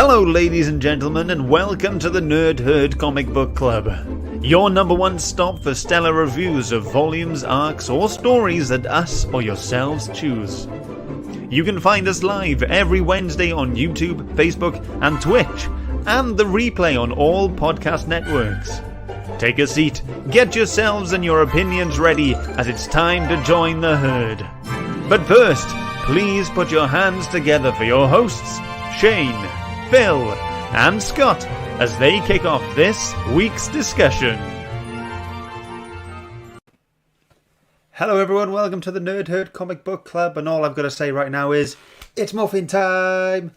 Hello ladies and gentlemen, and welcome to the Nerd Herd Comic Book Club, your number one stop for stellar reviews of volumes, arcs, or stories that us or yourselves choose. You can find us live every Wednesday on YouTube, Facebook, and Twitch, and the replay on all podcast networks. Take a seat, get yourselves and your opinions ready, as it's time to join the herd. But first, please put your hands together for your hosts, Shane, Phil, and Scott, as they kick off this week's discussion. Hello everyone, welcome to the Nerd Herd Comic Book Club, and all I've got to say right now is, it's Morphin time!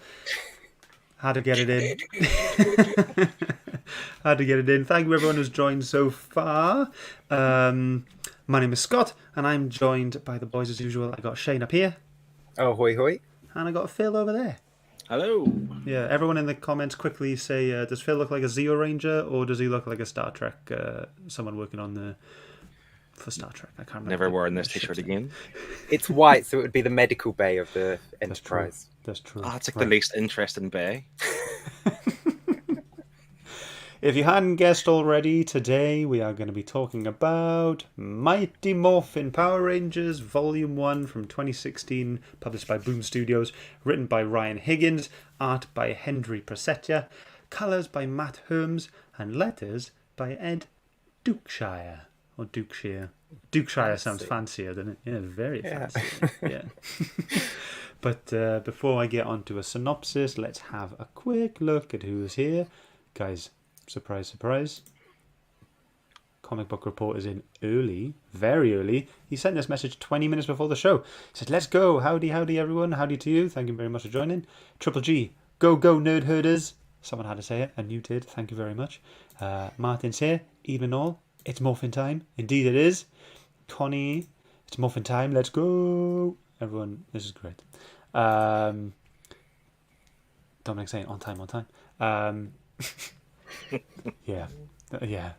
Had to get it in. Had to get it in. Thank you everyone who's joined so far. My name is Scott, and I'm joined by the boys as usual. I got Shane up here. Oh, hoi hoi. And I got Phil over there. Hello. Yeah, everyone in the comments quickly say, does Phil look like a Zeo Ranger, or does he look like a Star Trek, someone working on for Star Trek? I can't remember. Never wearing this t-shirt again. It's white, so it would be the medical bay of the Enterprise. That's true. Oh, it's like the least interesting bay. If you hadn't guessed already, today we are going to be talking about Mighty Morphin Power Rangers Volume 1 from 2016, published by Boom Studios, written by Ryan Higgins, art by Hendry Prasetya, colours by Matt Herms, and letters by Ed Dukeshire. Or Dukeshire. Dukeshire sounds fancier, doesn't it? Yeah, very fancy. Yeah. But before I get on to a synopsis, let's have a quick look at who's here. Guys, surprise, surprise. Comic Book Report is in early, very early. He sent this message 20 minutes before the show. He said, let's go. Howdy, howdy, everyone. Howdy to you. Thank you very much for joining. Triple G, go, go, nerd herders. Someone had to say it, and you did. Thank you very much. Martin's here. Even all, it's Morphin time. Indeed it is. Connie, it's Morphin time. Let's go. Everyone, this is great. Dominic saying, on time. Yeah.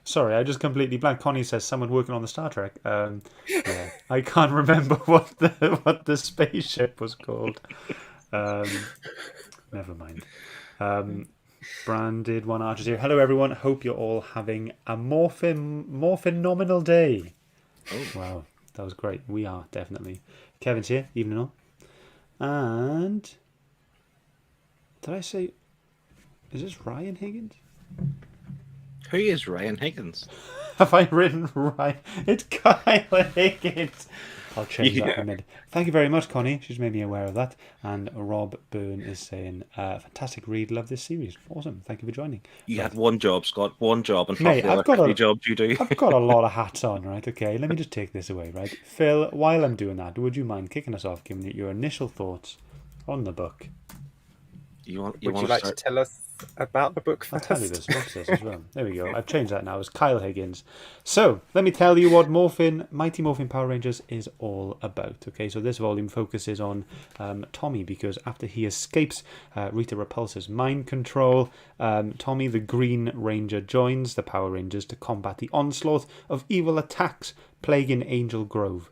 Sorry, I just completely blanked. Connie says someone working on the Star Trek. Yeah, I can't remember what the spaceship was called. Never mind. Branded One Archers here. Hello, everyone. Hope you're all having a morphinomenal day. Oh wow, that was great. We are definitely. Kevin's here. Evening all. And did I say? Is this Ryan Higgins? Who is Ryan Higgins? Have I written Ryan? It's Kyle Higgins. I'll change that in a minute. Thank you very much, Connie. She's made me aware of that. And Rob Byrne is saying, fantastic read. Love this series. Awesome. Thank you for joining. You had one job, Scott. One job. And mate, I've got a job you do. I've got a lot of hats on, right? Okay, let me just take this away, right? Phil, while I'm doing that, would you mind kicking us off, giving your initial thoughts on the book? Would you like to tell us about the book first? I'll tell you the synopsis as well. There we go. I've changed that now. It's Kyle Higgins. So, let me tell you what Mighty Morphin Power Rangers is all about. Okay, so this volume focuses on Tommy, because after he escapes Rita Repulsa's mind control, Tommy the Green Ranger joins the Power Rangers to combat the onslaught of evil attacks plaguing Angel Grove.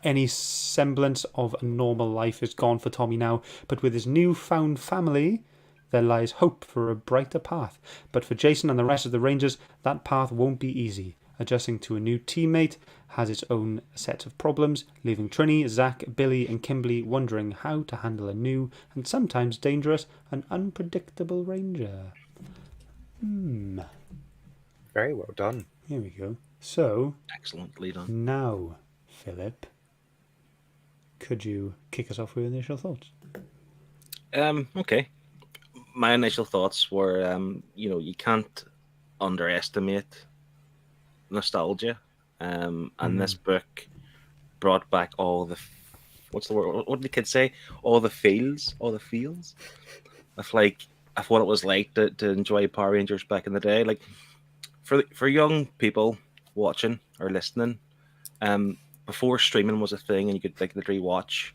Any semblance of a normal life is gone for Tommy now, but with his newfound family, there lies hope for a brighter path. But for Jason and the rest of the Rangers, that path won't be easy. Adjusting to a new teammate has its own set of problems, leaving Trini, Zach, Billy and Kimberly wondering how to handle a new and sometimes dangerous and unpredictable Ranger. Very well done. Here we go. So, excellent lead on. Now, Philip, could you kick us off with initial thoughts? Okay. My initial thoughts were, you can't underestimate nostalgia. And this book brought back all the, what's the word? What did the kids say? All the feels of what it was like to enjoy Power Rangers back in the day. Like for young people watching or listening, before streaming was a thing and you could literally watch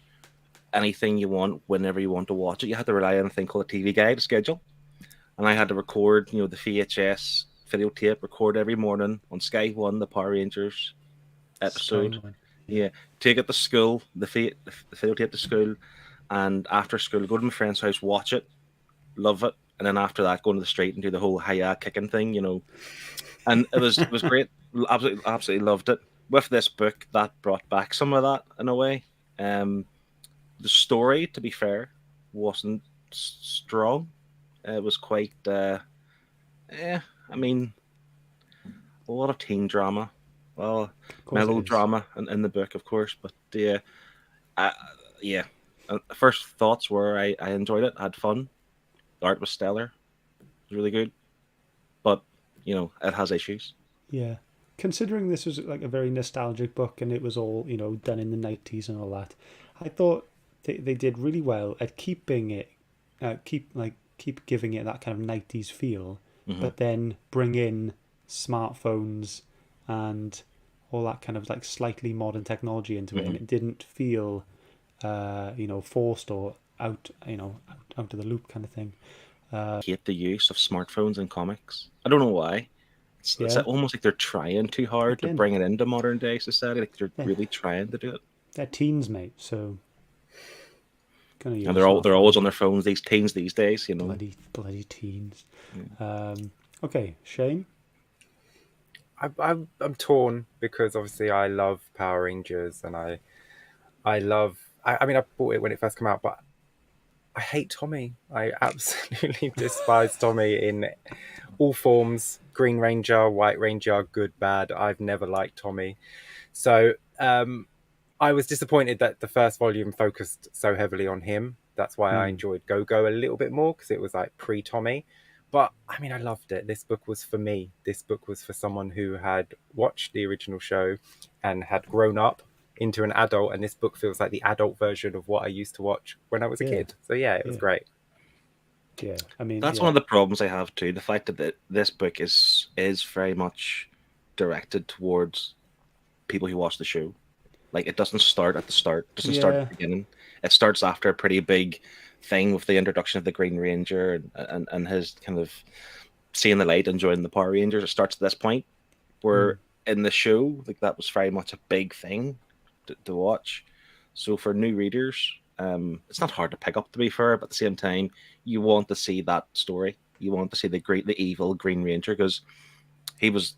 anything you want whenever you want to watch it, you had to rely on a thing called a TV guide, a schedule. And I had to record, the VHS videotape, record every morning on Sky One, the Power Rangers episode. Yeah, take it to school, the videotape to school, and after school, go to my friend's house, watch it, love it, and then after that, go into the street and do the whole hiya kicking thing, And it was great. Absolutely loved it. With this book, that brought back some of that in a way. The story, to be fair, wasn't strong. It was quite, I mean, a lot of teen drama, well, melodrama in the book, of course. But yeah. First thoughts were I enjoyed it. I had fun. The art was stellar. It was really good. But it has issues. Yeah. Considering this was like a very nostalgic book and it was all, done in the 90s and all that, I thought they did really well at keeping it, keep giving it that kind of 90s feel, but then bring in smartphones and all that kind of like slightly modern technology into it, and it didn't feel, forced or out of the loop kind of thing. Hate the use of smartphones in comics. I don't know why. It's almost like they're trying too hard to bring it into modern day society. Like they're really trying to do it. They're teens, mate. So, and they're always on their phones. These teens these days, bloody teens. Yeah. Okay, Shane. I'm torn because obviously I love Power Rangers and I mean I bought it when it first came out, but I hate Tommy. I absolutely despise Tommy in all forms. Green Ranger, White Ranger, good, bad. I've never liked Tommy. So I was disappointed that the first volume focused so heavily on him. That's why I enjoyed Go-Go a little bit more, because it was like pre-Tommy. But I mean, I loved it. This book was for me. This book was for someone who had watched the original show and had grown up into an adult, and this book feels like the adult version of what I used to watch when I was a kid. So yeah, it was great. Yeah, I mean, that's one of the problems I have too. The fact that this book is very much directed towards people who watch the show. Like, it doesn't start at the start. It doesn't start at the beginning. It starts after a pretty big thing with the introduction of the Green Ranger and his kind of seeing the light and joining the Power Rangers. It starts at this point, where in the show, like, that was very much a big thing to watch. So for new readers, it's not hard to pick up, to be fair, but at the same time, you want to see that story. You want to see the evil Green Ranger, because he was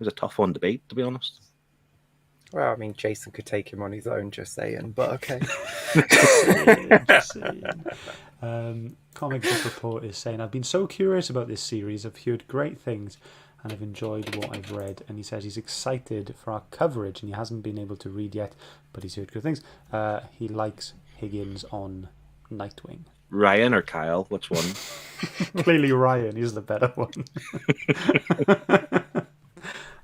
a tough one to beat, to be honest. Well, I mean, Jason could take him on his own, just saying, but okay. Just saying. Comic Book Report is saying, I've been so curious about this series. I've heard great things and I've enjoyed what I've read. And he says he's excited for our coverage, and he hasn't been able to read yet, but he's heard good things. He likes Higgins on Nightwing. Ryan or Kyle? Which one? Clearly Ryan is the better one.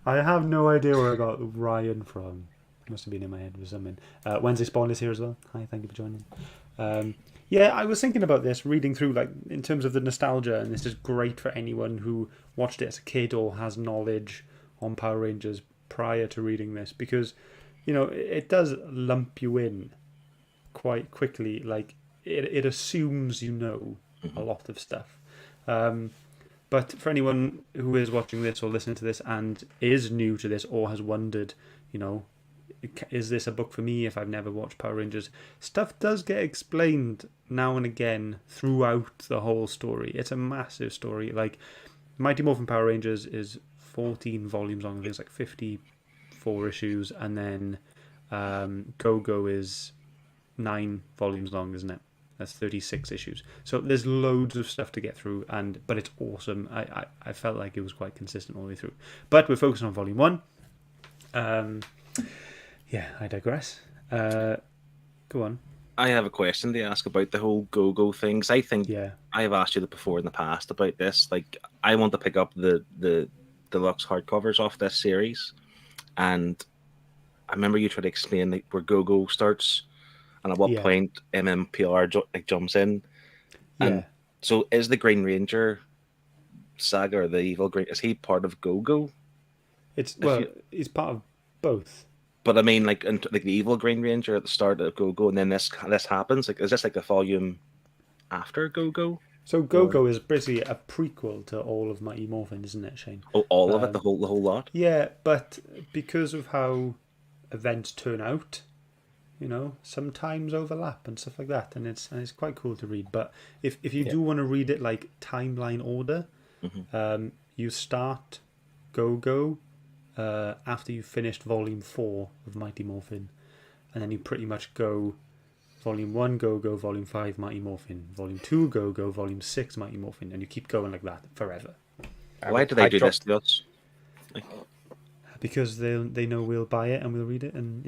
I have no idea where I got Ryan from. It must have been in my head or something. Wednesday Spawn is here as well. Hi, thank you for joining. Yeah, I was thinking about this, reading through, like, in terms of the nostalgia, and this is great for anyone who watched it as a kid or has knowledge on Power Rangers prior to reading this, because, it does lump you in quite quickly. Like, it assumes a lot of stuff. But for anyone who is watching this or listening to this and is new to this or has wondered, is this a book for me if I've never watched Power Rangers? Stuff does get explained now and again throughout the whole story. It's a massive story. Like, Mighty Morphin Power Rangers is 14 volumes long. I think it's like 54 issues. And then Go-Go is 9 volumes long, isn't it? That's 36 issues. So there's loads of stuff to get through, but it's awesome. I felt like it was quite consistent all the way through. But we're focusing on Volume 1. Yeah, I digress. Go on. I have a question to ask about the whole Go-Go things. I think I have asked you that before in the past about this. Like, I want to pick up the deluxe hardcovers off this series. And I remember you tried to explain, like, where Go-Go starts and at what point MMPR jumps in. And so is the Green Ranger saga, or the evil Green, is he part of Go-Go? He's part of both. But I mean, like the evil Green Ranger at the start of Go-Go, and then this happens. Like, is this like the volume after Go-Go? So Go-Go is basically a prequel to all of Mighty Morphin, isn't it, Shane? Oh, all of it, the whole lot. Yeah, but because of how events turn out, sometimes overlap and stuff like that, and it's quite cool to read. But if you do want to read it like timeline order, you start Go after you've finished Volume 4 of Mighty Morphin, and then you pretty much go Volume 1 Go, Volume 5 Mighty Morphin, Volume 2 Go, Volume 6 Mighty Morphin, and you keep going like that forever. Why do they do this to us? Because they know we'll buy it and we'll read it, and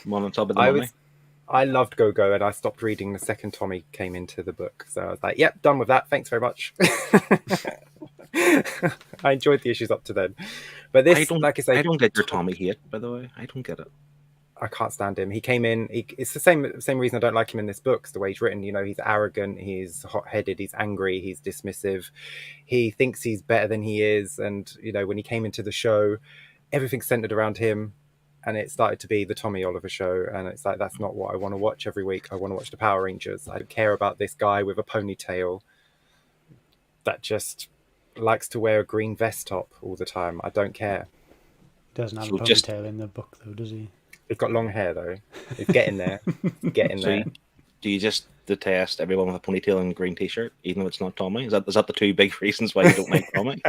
one on top of the money. I loved Go, and I stopped reading the second Tommy came into the book. So I was like, yep, done with that. Thanks very much. I enjoyed the issues up to then. But this, like I say... I don't get your Tommy hate, by the way. I don't get it. I can't stand him. He came in... it's the same reason I don't like him in this book. It's the way he's written. He's arrogant, he's hot-headed, he's angry, he's dismissive. He thinks he's better than he is. And, when he came into the show, everything's centered around him. And it started to be the Tommy Oliver show. And it's like, that's not what I want to watch every week. I want to watch the Power Rangers. I don't care about this guy with a ponytail that just likes to wear a green vest top all the time. I don't care. He doesn't have a ponytail in the book, though, does he? He's got long hair, though. He's getting there. There. Do you just detest everyone with a ponytail and a green t-shirt, even though it's not Tommy? Is that the two big reasons why you don't like Tommy?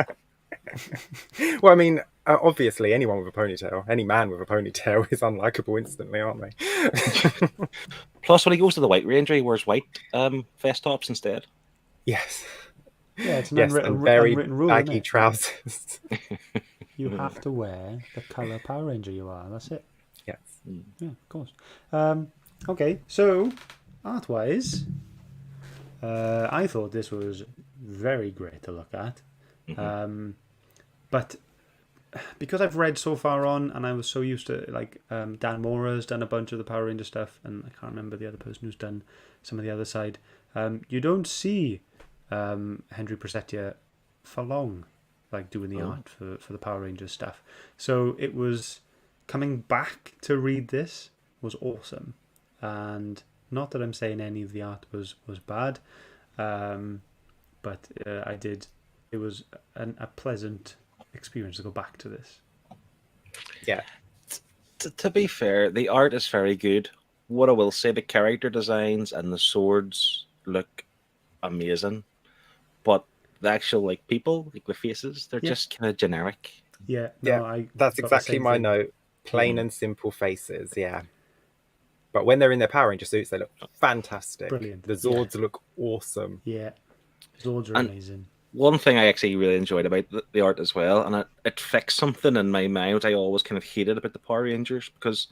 Well, I mean, obviously, anyone with a ponytail, any man with a ponytail is unlikable instantly, aren't they? Plus, when he goes to the White Ranger, he wears white vest tops instead. Yes. Yeah, it's an and very unwritten rule, baggy trousers. You have to wear the colour Power Ranger you are. That's it. Yes. Yeah, of course. Okay, so art-wise, I thought this was very great to look at. But because I've read so far on, and I was so used to, Dan Mora's done a bunch of the Power Ranger stuff, and I can't remember the other person who's done some of the other side. You don't see Hendry Prasetya for long, doing the art for the Power Rangers stuff. So it was coming back to read this was awesome, and not that I'm saying any of the art was bad, but I did. It was a pleasant experience to go back to this. Yeah. To be fair, the art is very good. What I will say, the character designs and the swords look amazing, but the actual people, the faces, they're just kind of generic. Yeah, that's exactly my note. Plain and simple faces, yeah. But when they're in their Power Ranger suits, they look fantastic. Brilliant. The Zords look awesome. Yeah, Zords are amazing. One thing I actually really enjoyed about the art as well, and it fixed something in my mind I always kind of hated about the Power Rangers, because,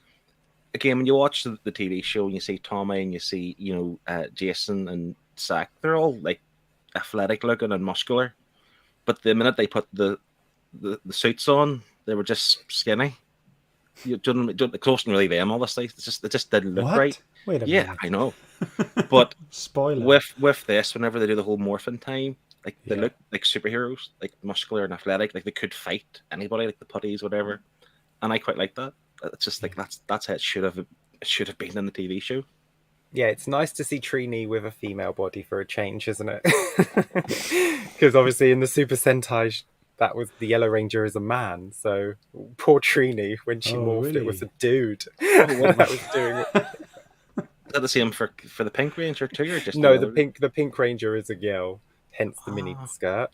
again, when you watch the TV show and you see Tommy and you see, Jason and Zack, they're all, athletic looking and muscular. But the minute they put the suits on, they were just skinny. The close really them, honestly. It just didn't look right. Wait a minute. I know. But spoiler. With this, whenever they do the whole morphin time, they look like superheroes, muscular and athletic, they could fight anybody, the putties, whatever. And I quite like that. It's just that's how it should have been in the TV show. Yeah, it's nice to see Trini with a female body for a change, isn't it? Because obviously in the Super Sentai, that was the Yellow Ranger is a man. So poor Trini, when she morphed, really? it was a dude that was doing it. Is that the same for the Pink Ranger too, or just no? The Pink Ranger is a girl, hence the mini skirt.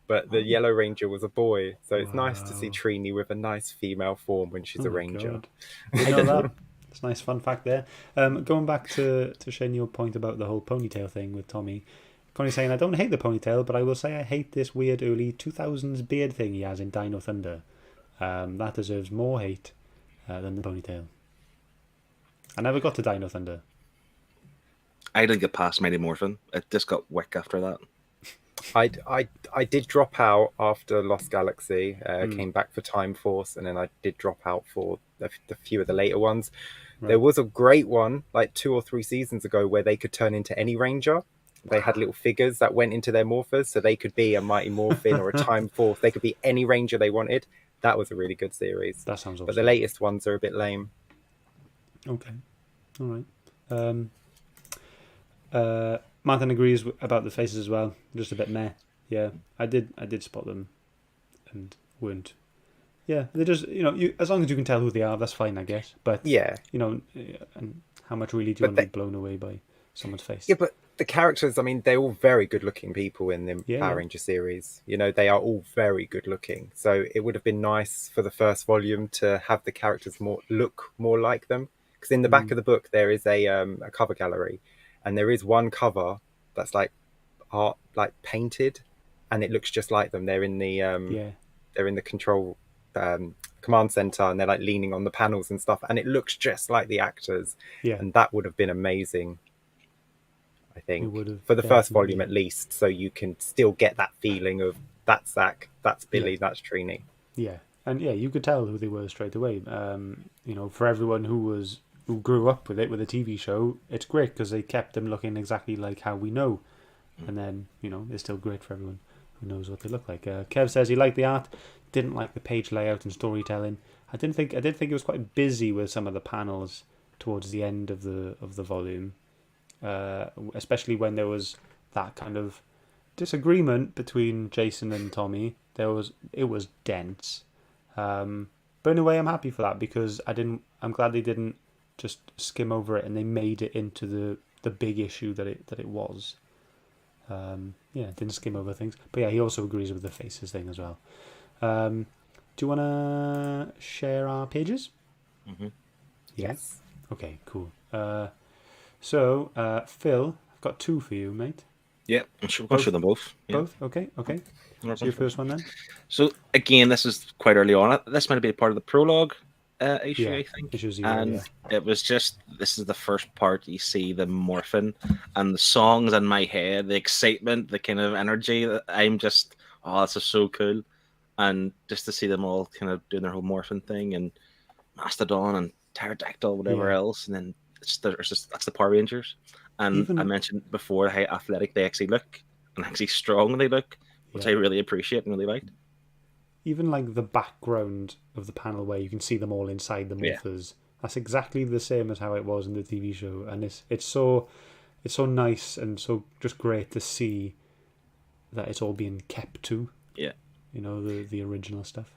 But the Yellow Ranger was a boy, so it's nice to see Trini with a nice female form when she's a ranger. I know that. It's a nice fun fact there. Going back to Shane, your point about the whole ponytail thing with Tommy. Connie's saying, I don't hate the ponytail, but I will say I hate this weird early 2000s beard thing he has in Dino Thunder. That deserves more hate than the ponytail. I never got to Dino Thunder. I didn't get past Mighty Morphin. It just got wick after that. I did drop out after Lost Galaxy, came back for Time Force, and then I did drop out for the few of the later ones. Right. There was a great one, 2 or 3 seasons ago, where they could turn into any Ranger. They had little figures that went into their morphers, so they could be a Mighty Morphin or a Time Force. They could be any Ranger they wanted. That was a really good series. That sounds awesome. But the latest ones are a bit lame. Okay. All right. Martin agrees about the faces as well. Just a bit meh. Yeah, I did spot them, and weren't. Yeah, they just as long as you can tell who they are, that's fine, I guess. But yeah, and How much really do you want to be blown away by someone's face? Yeah, but the characters, I mean, they're all very good-looking people in the Power Ranger series. You know, they are all very good-looking. So it would have been nice for the first volume to have the characters look more like them. Because in the back of the book, there is a cover gallery, and there is one cover that's like art, like painted, and it looks just like them. They're in the they're in the control command center, and they're like leaning on the panels and stuff, and it looks just like the actors. And that would have been amazing, I think, for the first volume at least, so you can still get that feeling of that's Zach, that's Billy, that's Trini. And you could tell who they were straight away. You know, for everyone who grew up with it, with the TV show, it's great because they kept them looking exactly like how we know. And then, you know, it's still great for everyone who knows what they look like. Kev says he liked the art, didn't like the page layout and storytelling. I did think it was quite busy with some of the panels towards the end of the volume, especially when there was that kind of disagreement between Jason and Tommy. It was dense. But in a way, I'm happy for that because I'm glad they didn't just skim over it and they made it into the big issue that it was. Didn't skim over things. But he also agrees with the faces thing as well. Do you want to share our pages? Mm-hmm. Yes. Okay, cool. So, Phil, I've got two for you, mate. Yeah, I'm sure we'll show them both. Yeah. Both? Okay. So your first one then? So, again, this is quite early on. This might have been part of the prologue issue, I think. Issue 0, and it was just, this is the first part you see the Morphin and the songs in my head, the excitement, the kind of energy that I'm just, this is so cool. And just to see them all kind of doing their whole Morphin thing and Mastodon and Pterodactyl, whatever else, and then that's the Power Rangers. And I mentioned before how athletic they actually look and actually strong they look, which I really appreciate and really liked. Even like the background of the panel where you can see them all inside the morphers, that's exactly the same as how it was in the TV show, and it's so nice and so just great to see that it's all being kept to. Yeah, you know, the original stuff.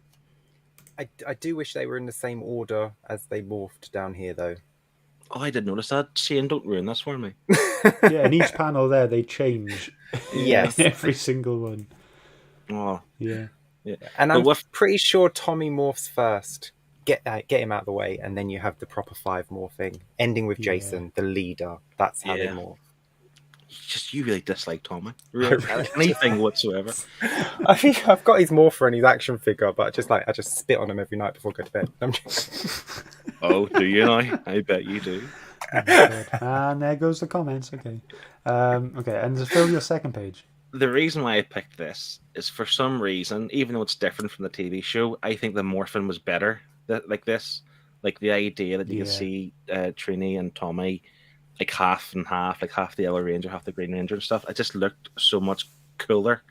I do wish they were in the same order as they morphed down here, though. Oh, I did notice that. Shane, don't ruin this for me. In each panel there, they change. Yes. Every single one. Oh. Yeah. And I'm pretty sure Tommy morphs first. Get him out of the way, and then you have the proper 5 morphing, ending with Jason, the leader. That's how they morph. You really dislike Tommy. Really, anything whatsoever. I think I've got his morpher and his action figure, but I just spit on him every night before I go to bed. Oh, do you now? I bet you do. And there goes the comments. Okay. And to fill your second page. The reason why I picked this is for some reason, even though it's different from the TV show, I think the Morphin was better like this. Like the idea that you can see Trini and Tommy like half and half, like half the Yellow Ranger, half the Green Ranger and stuff. It just looked so much cooler.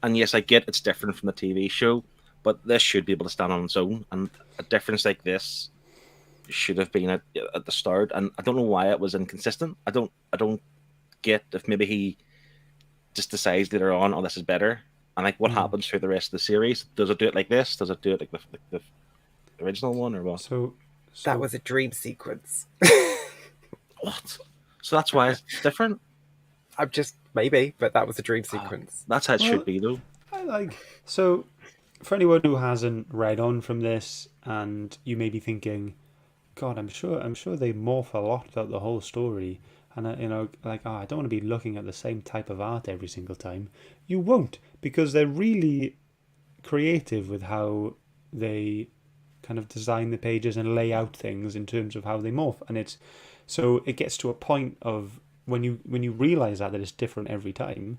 And yes, I get it's different from the TV show, but this should be able to stand on its own. And a difference like this should have been at the start. And I don't know why it was inconsistent. I don't get if maybe he just decides later on, oh, this is better. And like what happens through the rest of the series? Does it do it like this? Does it do it like the original one or what? So that was a dream sequence. What? So that's why it's different? I'm just maybe, but that was a dream sequence. That's how it should be, though. So for anyone who hasn't read on from this, and you may be thinking, God, I'm sure they morph a lot throughout the whole story, and I don't want to be looking at the same type of art every single time. You won't, because they're really creative with how they kind of design the pages and lay out things in terms of how they morph, and it gets to a point of when you realize that it's different every time,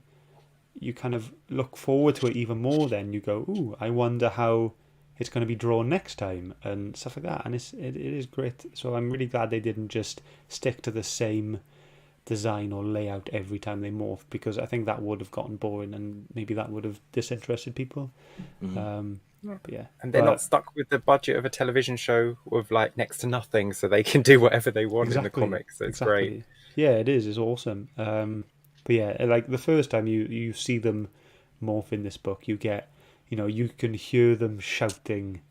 you kind of look forward to it even more. Then you go, ooh, I wonder how it's going to be drawn next time and stuff like that. And it is great. So I'm really glad they didn't just stick to the same design or layout every time they morph, because I think that would have gotten boring and maybe that would have disinterested people. But yeah, and they're not stuck with the budget of a television show with like next to nothing, so they can do whatever they want in the comics. So it's great. Yeah, it is. It's awesome. But yeah, like the first time you see them morph in this book, you get, you can hear them shouting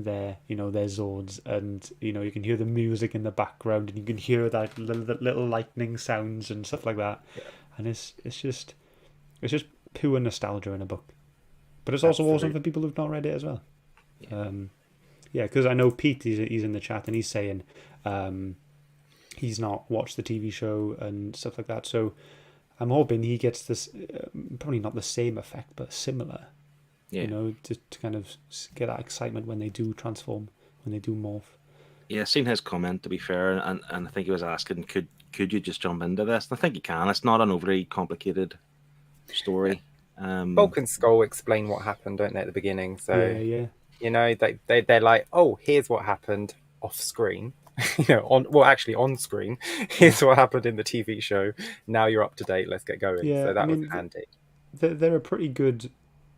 their Zords, and you can hear the music in the background, and you can hear that little lightning sounds and stuff like that, and it's just pure nostalgia in a book. But it's also awesome for people who've not read it as well. Because I know Pete, he's in the chat, and he's saying he's not watched the TV show and stuff like that. So I'm hoping he gets this, probably not the same effect, but similar. Yeah. To kind of get that excitement when they do transform, when they do morph. Yeah, seen his comment, to be fair, and I think he was asking, could you just jump into this? And I think you can. It's not an overly complicated story. Bulk and Skull explain what happened, don't they, at the beginning? So yeah. They're like, oh, here's what happened off screen. On screen. Here's what happened in the TV show. Now you're up to date. Let's get going. Yeah, so that was handy. They're a pretty good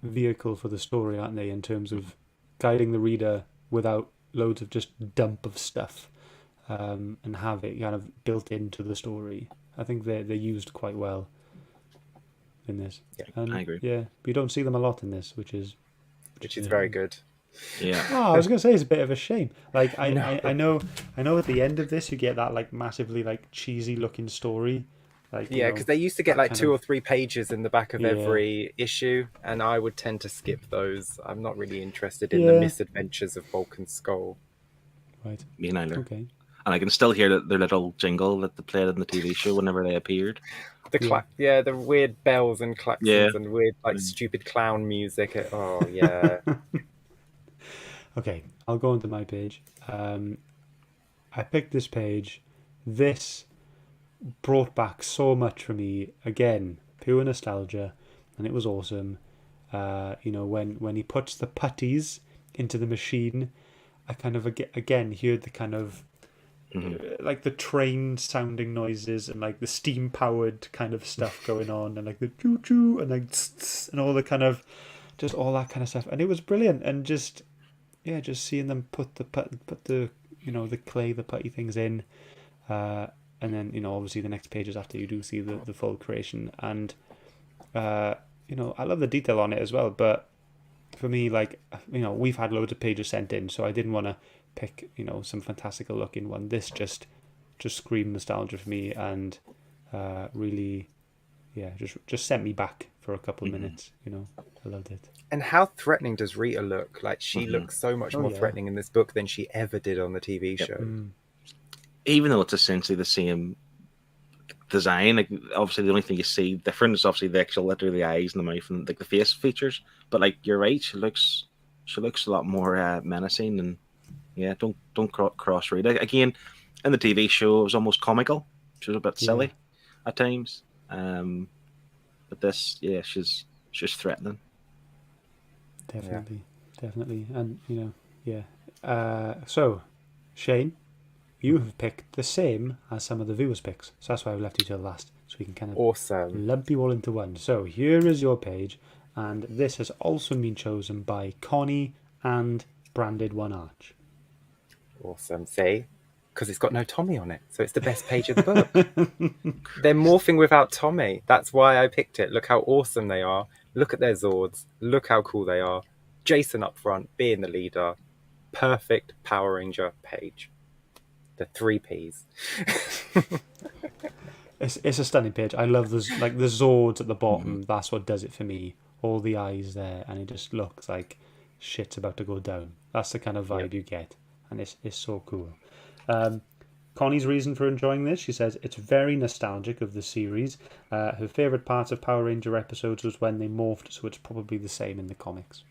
vehicle for the story, aren't they? In terms of guiding the reader without loads of just dump of stuff, and have it kind of built into the story. I think they're used quite well in this. Yeah, and, I agree. Yeah, we don't see them a lot in this, which is very good. Yeah. I was gonna say it's a bit of a shame. Like I know at the end of this you get that like massively like cheesy looking story. Like because they used to get like 2 or 3 pages in the back of every issue, and I would tend to skip those. I'm not really interested in the misadventures of Bulk and Skull. Right. Me neither. Okay. And I can still hear their little jingle that they played in the TV show whenever they appeared. The weird bells and klaxons and weird like stupid clown music. Oh yeah. Okay, I'll go onto my page. I picked this page. This brought back so much for me. Again, pure nostalgia, and it was awesome. When he puts the putties into the machine, I kind of again heard the kind of like the train sounding noises and like the steam powered kind of stuff going on, and like the choo choo and like and all the kind of just all that kind of stuff, and it was brilliant. And just seeing them put the the clay, the putty things in, and then obviously the next pages after you do see the full creation, and I love the detail on it as well. But for me, like we've had loads of pages sent in, so I didn't want to pick some fantastical looking one. This just screamed nostalgia for me, and really just sent me back for a couple of minutes. I loved it. And how threatening does Rita look? Like she looks so much more threatening in this book than she ever did on the TV show. Even though it's essentially the same design, like obviously the only thing you see different is obviously the actual literally the eyes and the mouth and like the face features. But like you're right, she looks a lot more menacing, and don't cross Rita. Again, in the TV show it was almost comical. She was a bit silly at times. But this, she's threatening. Definitely, and so Shane, you have picked the same as some of the viewers' picks, so that's why I've left you till last, so we can kind of lump you all into one. So here is your page, and this has also been chosen by Connie and Branded One Arch. Awesome. See, because it's got no Tommy on it, so it's the best page of the book. They're morphing without Tommy. That's why I picked it. Look how awesome they are. Look at their Zords. Look how cool they are. Jason up front, being the leader. Perfect Power Ranger page. The 3 Ps. It's a stunning page. I love the Zords at the bottom. That's what does it for me. All the eyes there, and it just looks like shit's about to go down. That's the kind of vibe you get, and it's so cool. Connie's reason for enjoying this, she says, it's very nostalgic of the series. Her favourite part of Power Ranger episodes was when they morphed, so it's probably the same in the comics.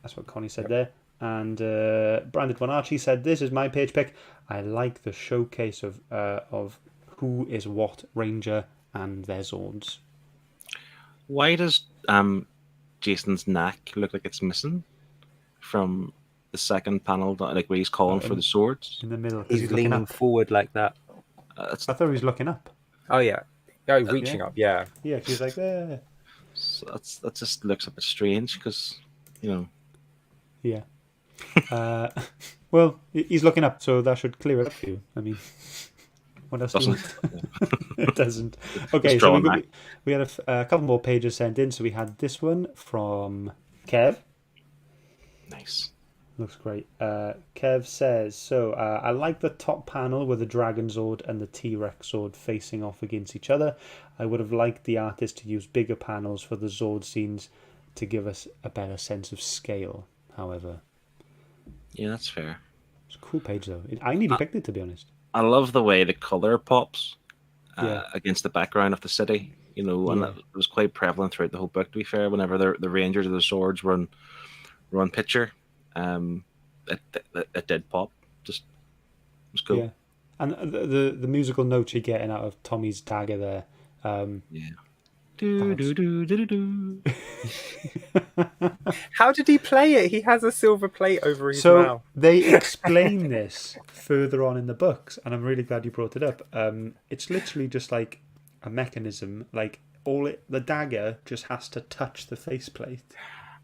That's what Connie said there. And Branded One Archie said, this is my page pick. I like the showcase of who is what Ranger and their Zords. Why does Jason's neck look like it's missing from the second panel, like where he's calling for the swords? In the middle. He's leaning forward like that. I thought he was looking up. Oh, yeah. Oh, reaching up, yeah. Yeah, he's like, there. So that just looks a bit strange because, Yeah. Well, he's looking up, so that should clear it up for you. I mean, what else? It doesn't. Okay, so we had a couple more pages sent in. So we had this one from Kev. Nice. Looks great. Kev says, so I like the top panel with the Dragon Zord and the T-Rex Zord facing off against each other. I would have liked the artist to use bigger panels for the Zord scenes to give us a better sense of scale, however. Yeah, that's fair. It's a cool page, though. I nearly picked it, to be honest. I love the way the color pops Yeah. against the background of the city, and Yeah. it was quite prevalent throughout the whole book, to be fair. Whenever the Rangers or the Swords were on picture, it did pop. Just it was cool. Yeah. And the musical notes you're getting out of Tommy's dagger there. Yeah. Do, do, do, do, do, do. How did he play it? He has a silver plate over his So mouth. they explain this further on in the books, and I'm really glad you brought it up. It's literally just like a mechanism, like the dagger just has to touch the faceplate,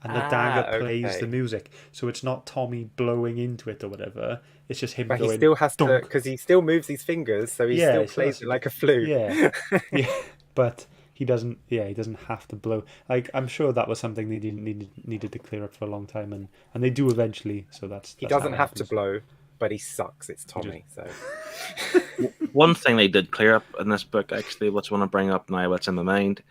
and the dagger plays the music. So it's not Tommy blowing into it or whatever. It's just him But going. he still has to, dunk. because he still moves his fingers, so he still plays it like a flute. Yeah, yeah, but he doesn't. Yeah, he doesn't have to blow. Like, I'm sure that was something they needed to clear up for a long time, and they do eventually. So that's he doesn't have to blow, but he sucks. It's Tommy. So one thing they did clear up in this book, actually, which I want to bring up now, what's in my mind,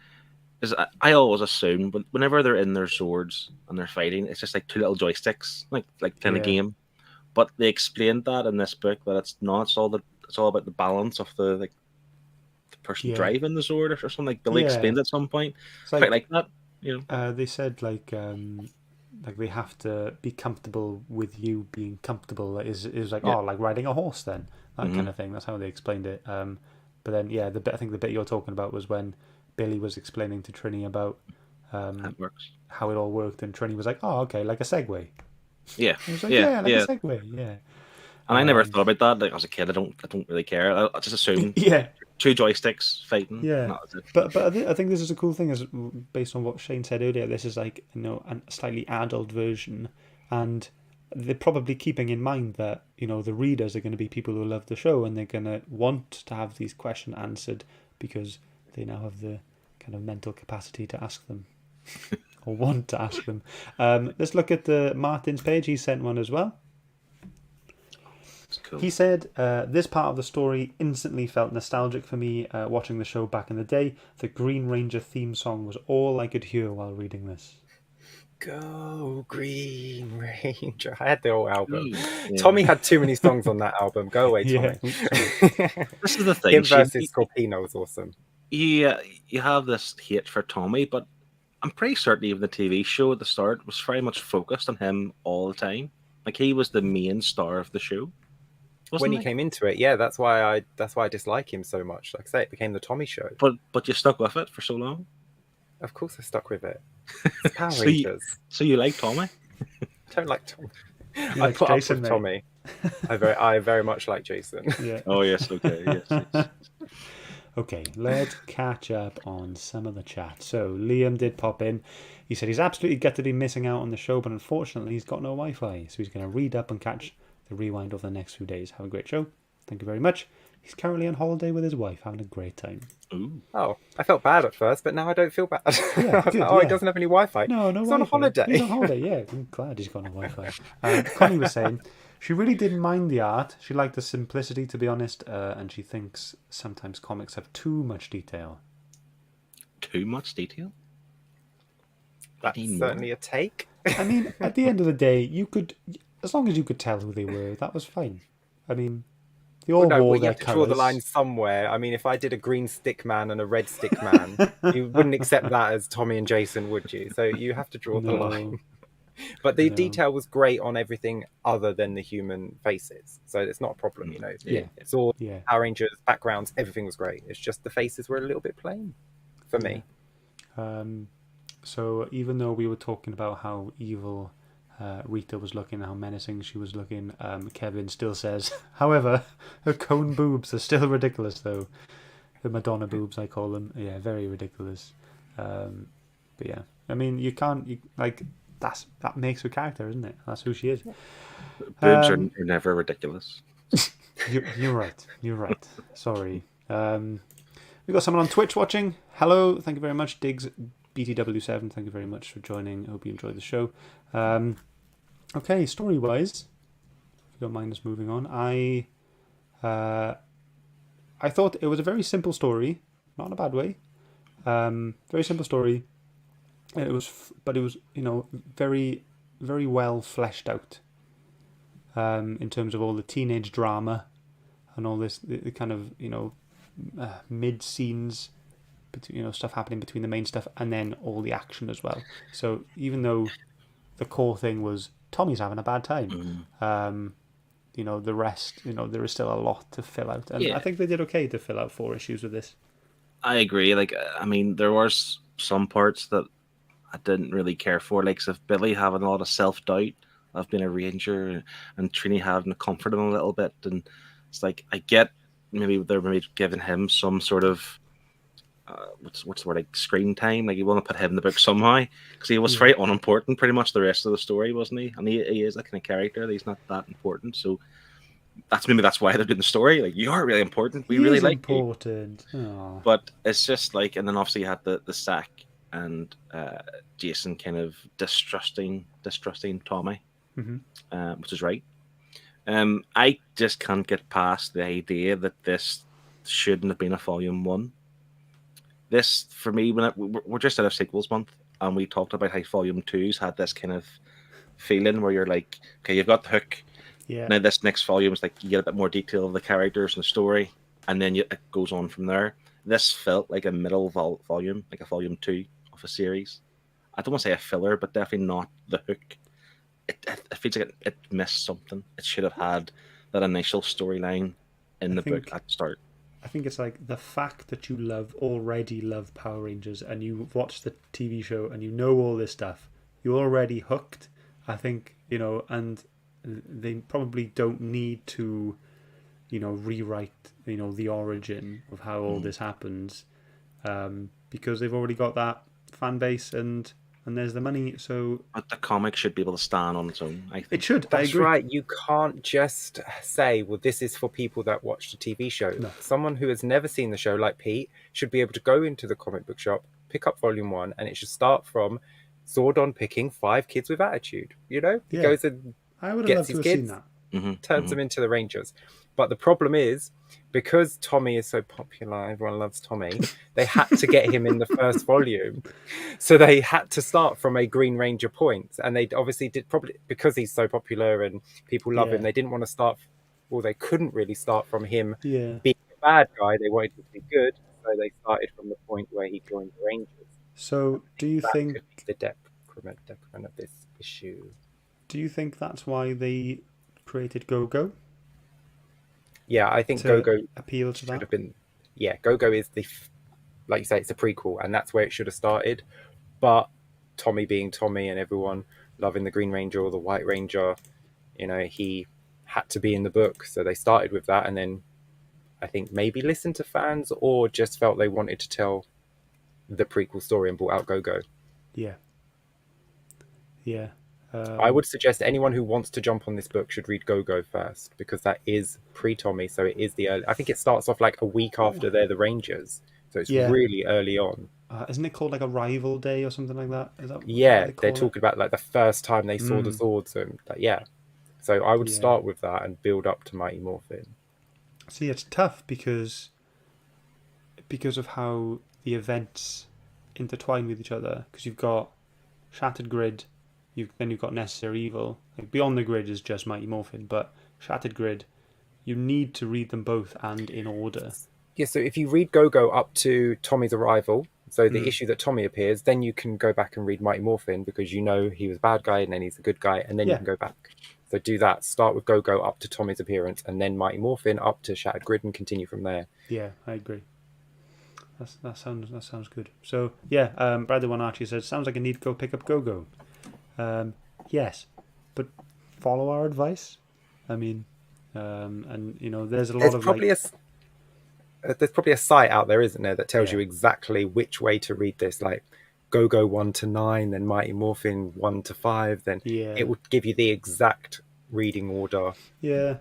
is I always assume whenever they're in their swords and they're fighting, it's just like two little joysticks, like kind of game. But they explained that in this book that it's not. It's all about the balance of the person driving the sword or something. Like Billy explained at some point. It's quite like that. They said like they have to be comfortable with you being comfortable. Is like like riding a horse then, that kind of thing. That's how they explained it. But then I think the bit you're talking about was when Billy was explaining to Trini about how it all worked, and Trini was like, "Oh, okay, like a Segway." Yeah, I was like, a Segway, yeah. And I never thought about that. Like as a kid, I don't really care. I just assumed two joysticks fighting. Yeah, but I think this is a cool thing, is based on what Shane said earlier. This is like a slightly adult version, and they're probably keeping in mind that the readers are going to be people who love the show, and they're going to want to have these questions answered because they now have the kind of mental capacity to ask them. Or want to ask them. Let's look at the Martin's page. He sent one as well. Cool. He said, this part of the story instantly felt nostalgic for me watching the show back in the day. The Green Ranger theme song was all I could hear while reading this. Go Green Ranger. I had the whole album. Yeah. Tommy had too many songs on that album. Go away, Tommy. This is the thing. Him versus Scorpino was awesome. You have this hate for Tommy, but I'm pretty certain even the TV show at the start was very much focused on him all the time. Like he was the main star of the show. When he came into it, yeah, that's why I dislike him so much. Like I say, it became the Tommy show. But you stuck with it for so long. Of course, I stuck with it. It's Power Rangers. So you like Tommy? I don't like Tommy. I put Jason, up with Tommy. I very much like Jason. Yeah. Oh yes. Okay. Yes. Okay, let's catch up on some of the chat. So Liam did pop in. He said he's absolutely gutted to be missing out on the show, but unfortunately he's got no Wi-Fi, so he's going to read up and catch the rewind over the next few days. Have a great show. Thank you very much. He's currently on holiday with his wife, having a great time. Ooh. Oh, I felt bad at first, but now I don't feel bad. Yeah, good, he doesn't have any Wi-Fi. No he's Wi-Fi. On a holiday. He's on holiday, yeah. I'm glad he's got no Wi-Fi. Connie was saying she really didn't mind the art. She liked the simplicity, to be honest, and she thinks sometimes comics have too much detail. Too much detail? That's certainly a take. I mean, at the end of the day, you could, as long as you could tell who they were, that was fine. I mean, they all wore their you have to draw the line somewhere. I mean, if I did a green stick man and a red stick man, you wouldn't accept that as Tommy and Jason, would you? So you have to draw the line. But the detail was great on everything other than the human faces. So it's not a problem, Yeah. It's all Power Rangers, backgrounds, everything was great. It's just the faces were a little bit plain for me. So even though we were talking about how evil Rita was looking, how menacing she was looking, Kevin still says, however, her cone boobs are still ridiculous, though. The Madonna boobs, I call them. Yeah, very ridiculous. But yeah, I mean, that makes her character, isn't it? That's who she is. Boobs are never ridiculous. You're right. You're right. Sorry. We've got someone on Twitch watching. Hello. Thank you very much. Diggs BTW7. Thank you very much for joining. Hope you enjoyed the show. Okay, story-wise, if you don't mind us moving on, uh, I thought it was a very simple story, not in a bad way. Very simple story. But it was very, very well fleshed out. In terms of all the teenage drama and all this, the kind of mid scenes, stuff happening between the main stuff, and then all the action as well. So even though the core thing was Tommy's having a bad time, the rest, there is still a lot to fill out, and I think they did okay to fill out 4 issues with this. I agree. Like, I mean, there was some parts that I didn't really care for, like if Billy having a lot of self-doubt of being a ranger, and Trini having to comfort him a little bit, and it's like, I get maybe they're maybe giving him some sort of what's the word, like screen time, like you want to put him in the book somehow, because he was very unimportant pretty much the rest of the story, wasn't he? And he is a kind of character that he's not that important, so that's why they're doing the story. Like, you are really important. We really like important. You. But it's just like, and then obviously you had the sack and Jason kind of distrusting Tommy, which is right. I just can't get past the idea that this shouldn't have been a volume 1. This, for me, we're just out of sequels month, and we talked about how volume 2's had this kind of feeling where you're like, okay, you've got the hook. Yeah. Now this next volume is like, you get a bit more detail of the characters and the story, and then it goes on from there. This felt like a middle volume, like a volume 2 of a series. I don't want to say a filler, but definitely not the hook. It feels like it missed something. It should have had that initial storyline in the book at the start. I think it's like the fact that you already love Power Rangers, and you've watched the TV show and you know all this stuff. You're already hooked. I think, and they probably don't need to, rewrite, the origin of how all this happens, because they've already got that fan base and there's the money. So, but the comic should be able to stand on its own. I think it should. That's I agree. right. You can't just say, "Well, this is for people that watch the TV show." No. Someone who has never seen the show, like Pete, should be able to go into the comic book shop, pick up volume 1, and it should start from Zordon picking 5 kids with attitude. He goes and I would have gets loved to his have kids, seen that. turns them into the Rangers. But the problem is, because Tommy is so popular, everyone loves Tommy, they had to get him in the first volume. So they had to start from a Green Ranger point. And they obviously did, probably because he's so popular and people love him, they didn't want to start, well, they couldn't really start from him being a bad guy. They wanted him to be good. So they started from the point where he joined the Rangers. So do you think could be the decrement of this issue? Do you think that's why they created Go-Go? Yeah, I think Go-Go appeal to that. Have been. Yeah, Go-Go is like you say, it's a prequel, and that's where it should have started. But Tommy being Tommy, and everyone loving the Green Ranger or the White Ranger, he had to be in the book, so they started with that, and then I think maybe listened to fans or just felt they wanted to tell the prequel story and brought out Go-Go. Yeah. I would suggest anyone who wants to jump on this book should read Go-Go first, because that is pre-Tommy, so it is the early. I think it starts off like a week after they're the Rangers, so it's really early on. Isn't it called like a rival day or something like that? Is that they're talking about like the first time they saw the Zords and So I would start with that and build up to Mighty Morphin. See, it's tough because of how the events intertwine with each other. Because you've got Shattered Grid, then you've got Necessary Evil. Like, Beyond the Grid is just Mighty Morphin, but Shattered Grid, you need to read them both and in order. Yeah, so if you read Go-Go up to Tommy's arrival, so the issue that Tommy appears, then you can go back and read Mighty Morphin, because he was a bad guy and then he's a good guy, and then you can go back. So do that. Start with Go-Go up to Tommy's appearance, and then Mighty Morphin up to Shattered Grid, and continue from there. Yeah, I agree. That sounds good. So Bradley One Archie says, sounds like I need to go pick up Go-Go. Yes, but follow our advice. I mean, and there's a lot there's probably a site out there, isn't there, that tells you exactly which way to read this, like Go-Go 1 to 9, then Mighty Morphin 1 to 5, then it would give you the exact reading order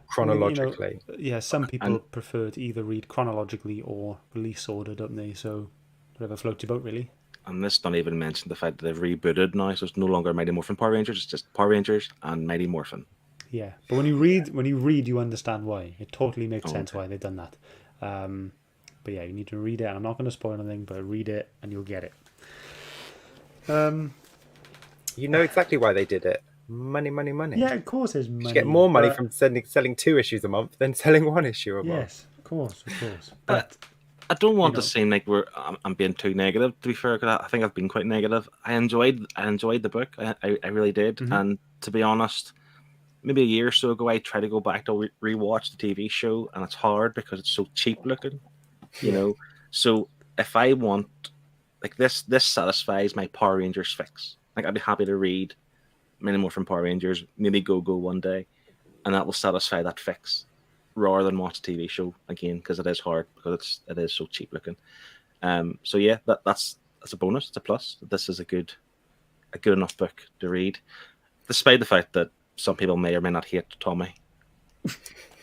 chronologically. Some people prefer to either read chronologically or release order, don't they? So whatever floats your boat, really. and this don't even mention the fact that they've rebooted now, so it's no longer Mighty Morphin Power Rangers. It's just Power Rangers and Mighty Morphin. Yeah, but when you read, you understand why. It totally makes sense Okay. why they've done that. But yeah, you need to read it. I'm not going to spoil anything, but read it and you'll get it. You know exactly why they did it. Money, money, money. Yeah, of course, there's money. You get more money but- from selling 2 issues a month than selling 1 issue a month. Yes, of course, of course. But I don't want know. to seem like I'm being too negative. To be fair, because I think I've been quite negative. I enjoyed the book. I really did. Mhm. And to be honest, maybe a year or so ago, I tried to go back to rewatch the TV show, and it's hard because it's so cheap looking. You know, so if I want like this satisfies my Power Rangers fix. Like I'd be happy to read many more from Power Rangers, maybe go one day, and that will satisfy that fix, rather than watch a TV show again because it is hard because it is so cheap looking. So yeah, that's a bonus. It's a plus. This is a good enough book to read, despite the fact that some people may or may not hate Tommy.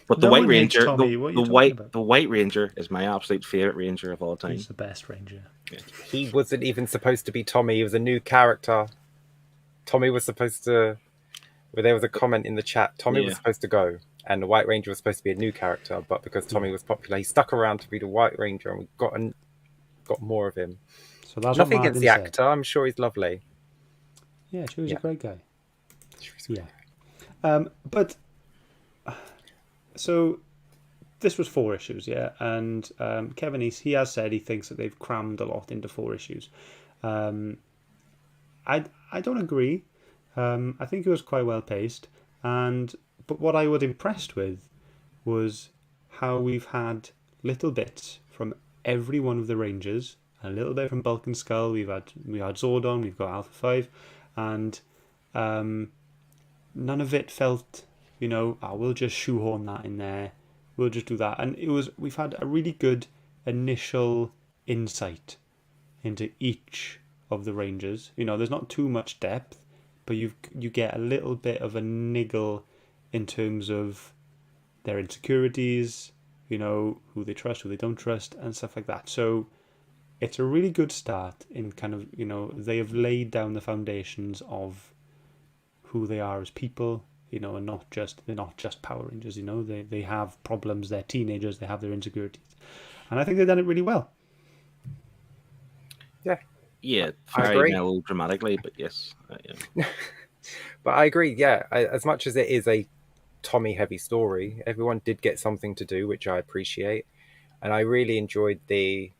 But the No White one hates Ranger, Tommy. What are you talking about? the White Ranger is my absolute favorite Ranger of all time. he's the best Ranger. He wasn't even supposed to be Tommy. He was a new character. Tommy was supposed to... Well, there was a comment in the chat. Tommy was supposed to go, and the White Ranger was supposed to be a new character, but because Tommy was popular, he stuck around to be the White Ranger, and we got more of him. So that's Nothing what against the Martin actor. I'm sure he's lovely. said. Yeah, she was a Yeah. great guy. Yeah. But so this was 4 issues, yeah, and Kevin East, he has said he thinks that they've crammed a lot into 4 issues. I don't agree. I think it was quite well paced, but what I was impressed with was how we've had little bits from every one of the Rangers, a little bit from Bulk and Skull. We had Zordon, we've got Alpha 5, and none of it felt, we'll just shoehorn that in there. We'll just do that. And we've had a really good initial insight into each of the Rangers. There's not too much depth, but you get a little bit of a niggle in terms of their insecurities, who they trust, who they don't trust, and stuff like that. So it's a really good start in kind of, they have laid down the foundations of who they are as people, and they're not just Power Rangers, they have problems, they're teenagers, they have their insecurities. And I think they've done it really well. Yeah. Yeah, I very agree. melodramatically, but yes. But I agree, yeah. As much as it is a Tommy-heavy story, everyone did get something to do, which I appreciate. And I really enjoyed the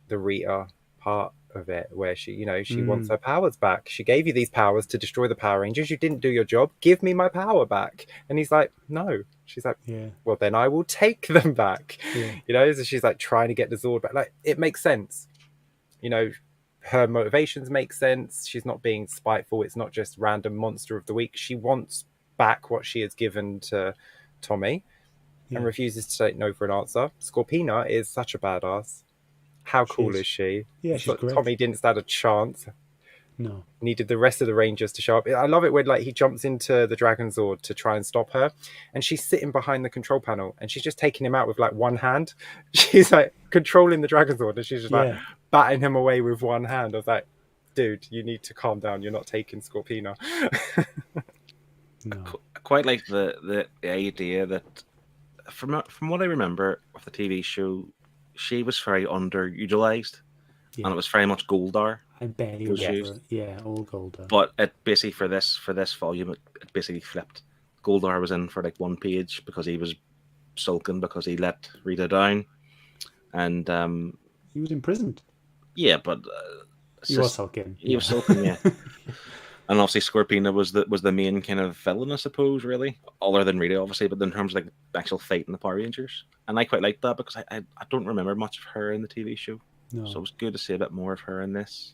Rita part of it, where she wants her powers back. She gave you these powers to destroy the Power Rangers. You didn't do your job. Give me my power back. And he's like, no. She's like, well, then I will take them back. Yeah. So she's like trying to get the Zord back. Like, it makes sense. Her motivations make sense. She's not being spiteful. It's not just random monster of the week. She wants back what she has given to Tommy and refuses to take no for an answer. Scorpina is such a badass. How cool is she? Yeah, she's great. Tommy didn't stand a chance. No. Needed the rest of the Rangers to show up. I love it when he jumps into the Dragon Zord to try and stop her, and she's sitting behind the control panel, and she's just taking him out with one hand. She's controlling the Dragon Zord, and she's just batting him away with one hand. I was like, dude, you need to calm down. You're not taking Scorpina. No. I quite like the idea that from what I remember of the TV show, she was very underutilized, and it was very much Goldar. I barely was remember. used. Yeah, all Goldar. But it basically for this volume, it basically flipped. Goldar was in for 1 page because he was sulking because he let Rita down, and he was imprisoned. Yeah, but he was sulking. He was sulking, yeah. And obviously, Scorpina was the main kind of villain, I suppose, really, other than Rita, obviously. But in terms of the actual fight in the Power Rangers, and I quite liked that because I don't remember much of her in the TV show, so it was good to see a bit more of her in this.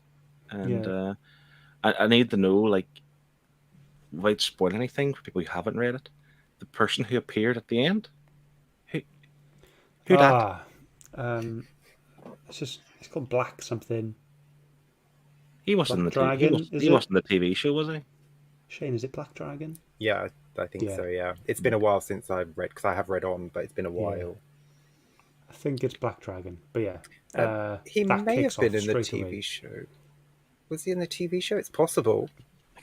And I need to know, without spoiling anything for people who haven't read it, the person who appeared at the end. Who that? It's called Black something. He wasn't in the Dragon. he wasn't in the TV show, was he? Shane, is it Black Dragon? Yeah, I think so. Yeah, it's been a while since I've read, because I have read on, but it's been a while. Yeah. I think it's Black Dragon, but yeah, He that may kicks have been off in the straight TV away. show. was he in the TV show? It's possible.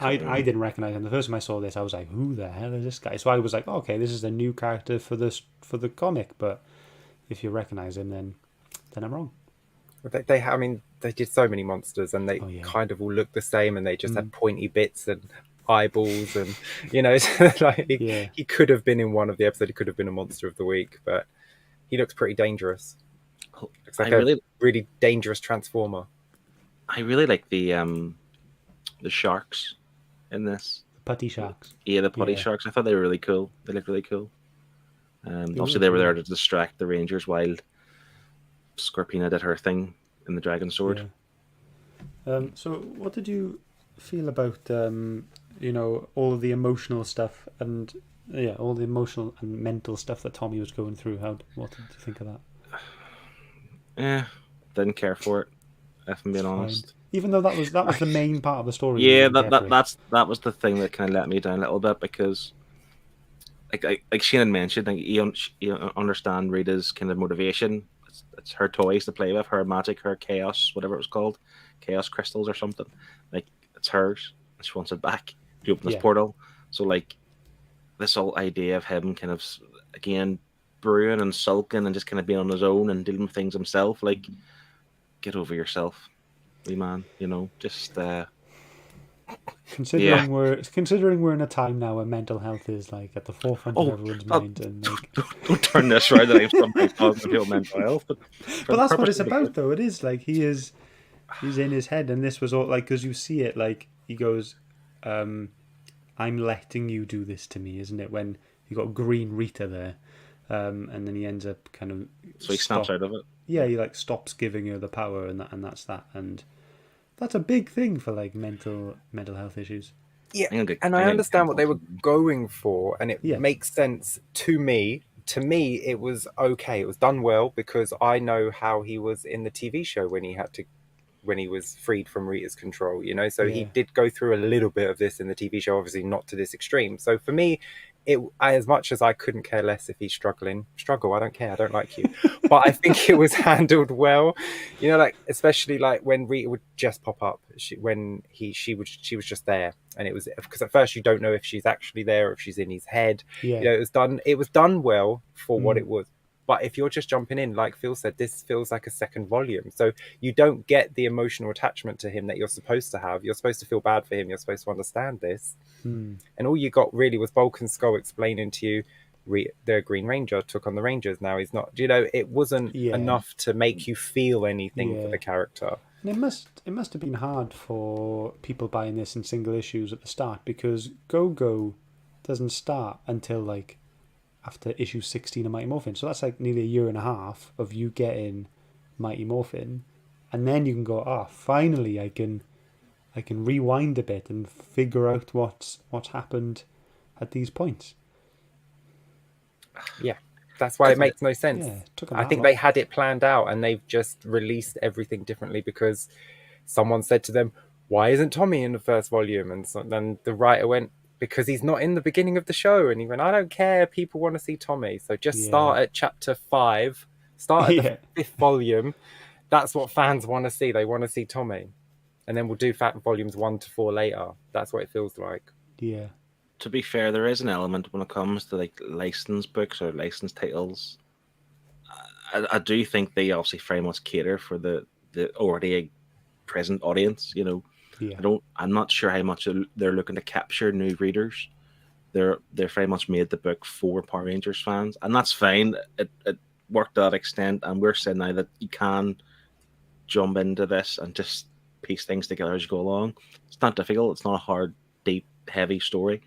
I didn't recognize him. The first time I saw this, I was like, "Who the hell is this guy?" So I was like, "Okay, this is a new character for the comic." But if you recognize him, then I'm wrong. I mean, they did so many monsters, and they kind of all look the same, and they just had pointy bits and eyeballs, and like he could have been in one of the episodes. He could have been a monster of the week, but he looks pretty dangerous. Looks like a really dangerous transformer. I really like the sharks in this. Putty sharks. Yeah, the putty sharks. I thought they were really cool. They looked really cool. Obviously, they were there to distract the Rangers while Scorpina did her thing in the Dragon Sword. Yeah. So, what did you feel about all of the emotional stuff and all the emotional and mental stuff that Tommy was going through? What did you think of that? Yeah, didn't care for it. If I'm being honest. Even though that was the main part of the story. Yeah, that was the thing that kind of let me down a little bit, because like Shannon mentioned, like you understand Rita's kind of motivation. It's her toys to play with, her magic, her chaos, whatever it was called, chaos crystals or something. Like, it's hers, and she wants it back to open this portal. So like this whole idea of him kind of again brewing and sulking and just kind of being on his own and dealing with things himself, like, get over yourself, wee man. Just considering we're in a time now where mental health is like at the forefront of everyone's mind, and like, don't turn this right that I'm somebody talking about mental health, but that's what it's about, though. It is like he's in his head, and this was all like, because you see it, like he goes, "I'm letting you do this to me," isn't it? When you got Green Rita there, and then he ends up kind of he snaps out of it. Yeah, he like stops giving her the power, and that's that, and that's a big thing for like mental health issues. Yeah, and I understand what they were going for, and it makes sense to me. To me, it was okay. It was done well, because I know how he was in the TV show when he was freed from Rita's control. So he did go through a little bit of this in the TV show, obviously not to this extreme. So for me, as much as I couldn't care less if he's struggle, I don't care, I don't like you, but I think it was handled well. Like, especially like when Rita would just pop up, she was just there, and it was because at first you don't know if she's actually there or if she's in his head. It was done well for what it was. But if you're just jumping in, like Phil said, this feels like a second volume. So you don't get the emotional attachment to him that you're supposed to have. You're supposed to feel bad for him. You're supposed to understand this. And all you got really was Bulk and Skull explaining to you, the Green Ranger took on the Rangers. Now he's not. It wasn't enough to make you feel anything for the character. And it must have been hard for people buying this in single issues at the start, because Go-Go doesn't start until like after issue 16 of Mighty Morphin. So that's like nearly a year and a half of you getting Mighty Morphin, and then you can go, finally I can rewind a bit and figure out what's happened at these points. Yeah, that's why it makes no sense. I think they had it planned out, and they've just released everything differently because someone said to them, "Why isn't Tommy in the first volume?" And so then the writer went, "Because he's not in the beginning of the show." And he went, "I don't care. People want to see Tommy. So just start at chapter 5. Start at the 5th volume. That's what fans want to see. They want to see Tommy. And then we'll do volumes 1 to 4 later." That's what it feels like. Yeah. To be fair, there is an element when it comes to like licensed books or licensed titles. I do think they obviously very much cater for the already present audience, I'm not sure how much they're looking to capture new readers. They're very much made the book for Power Rangers fans, and that's fine. It worked to that extent, and we're saying now that you can jump into this and just piece things together as you go along. It's not difficult. It's not a hard, deep, heavy story.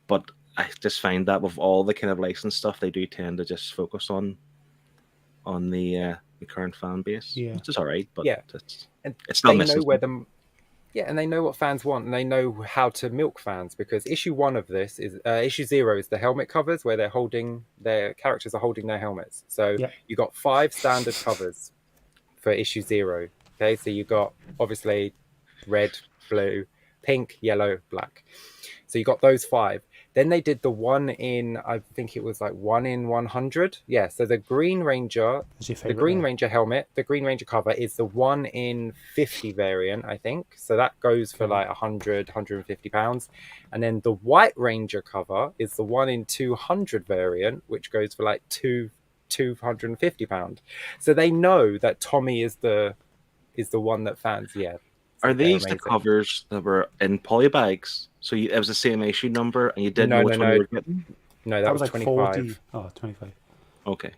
But I just find that with all the kind of licensed stuff, they do tend to just focus on the current fan base, which is all right. But it's still missing. And they know what fans want, and they know how to milk fans, because issue 1 of this is issue 0 is the helmet covers where their characters are holding their helmets. So you got 5 standard covers for issue 0. Okay, so you got obviously red, blue, pink, yellow, black. So you got those 5. Then they did the one in, I think it was like 1 in 100. Yeah, so the Green Ranger, Is your the favorite? Green Ranger helmet, the Green Ranger cover is the 1 in 50 variant, I think. So that goes for Okay. like 100, 150 pounds. And then the White Ranger cover is the 1 in 200 variant, which goes for like 250 pounds. So they know that Tommy is the one that fans, yeah. Are They're these the amazing. covers that were in polybags? So it was the same issue number, and you didn't No, know which no, one you no. were getting? No, that was like 25. 40. Oh, 25. Okay.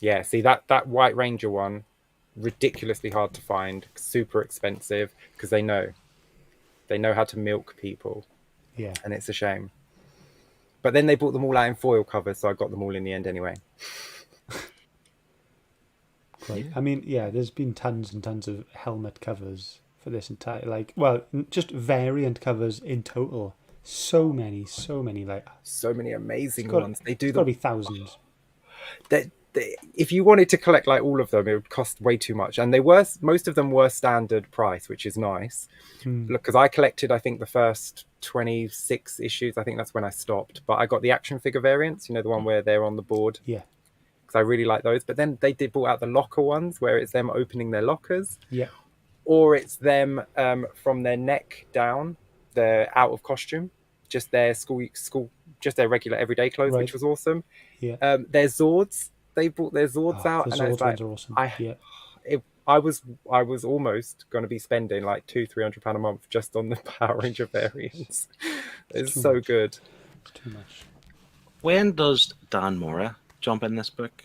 Yeah, see that White Ranger one, ridiculously hard to find, super expensive, because they know how to milk people, Yeah. and it's a shame. But then they bought them all out in foil covers, so I got them all in the end anyway. Great. Yeah. I mean, yeah, there's been tons and tons of helmet covers for this entire, just variant covers in total. So many, like So many amazing it's got, ones. They do it's got to them. be thousands. If you wanted to collect like all of them, it would cost way too much, and most of them were standard price, which is nice. Look, because I collected, I think, the first 26 issues. I think that's when I stopped, but I got the action figure variants, the one where they're on the board, Yeah. because I really like those. But then they did brought out the locker ones, where it's them opening their lockers, Yeah. or it's them from their neck down, they're out of costume, just their school, just their regular everyday clothes, Right. which was awesome. Yeah. Their Zords, they brought their Zords out, The and I was Zords like, ones are awesome. I was almost going to be spending like £200-300 a month just on the Power Ranger variants. It's so much. good. It's too much. When does Dan Mora jump in this book?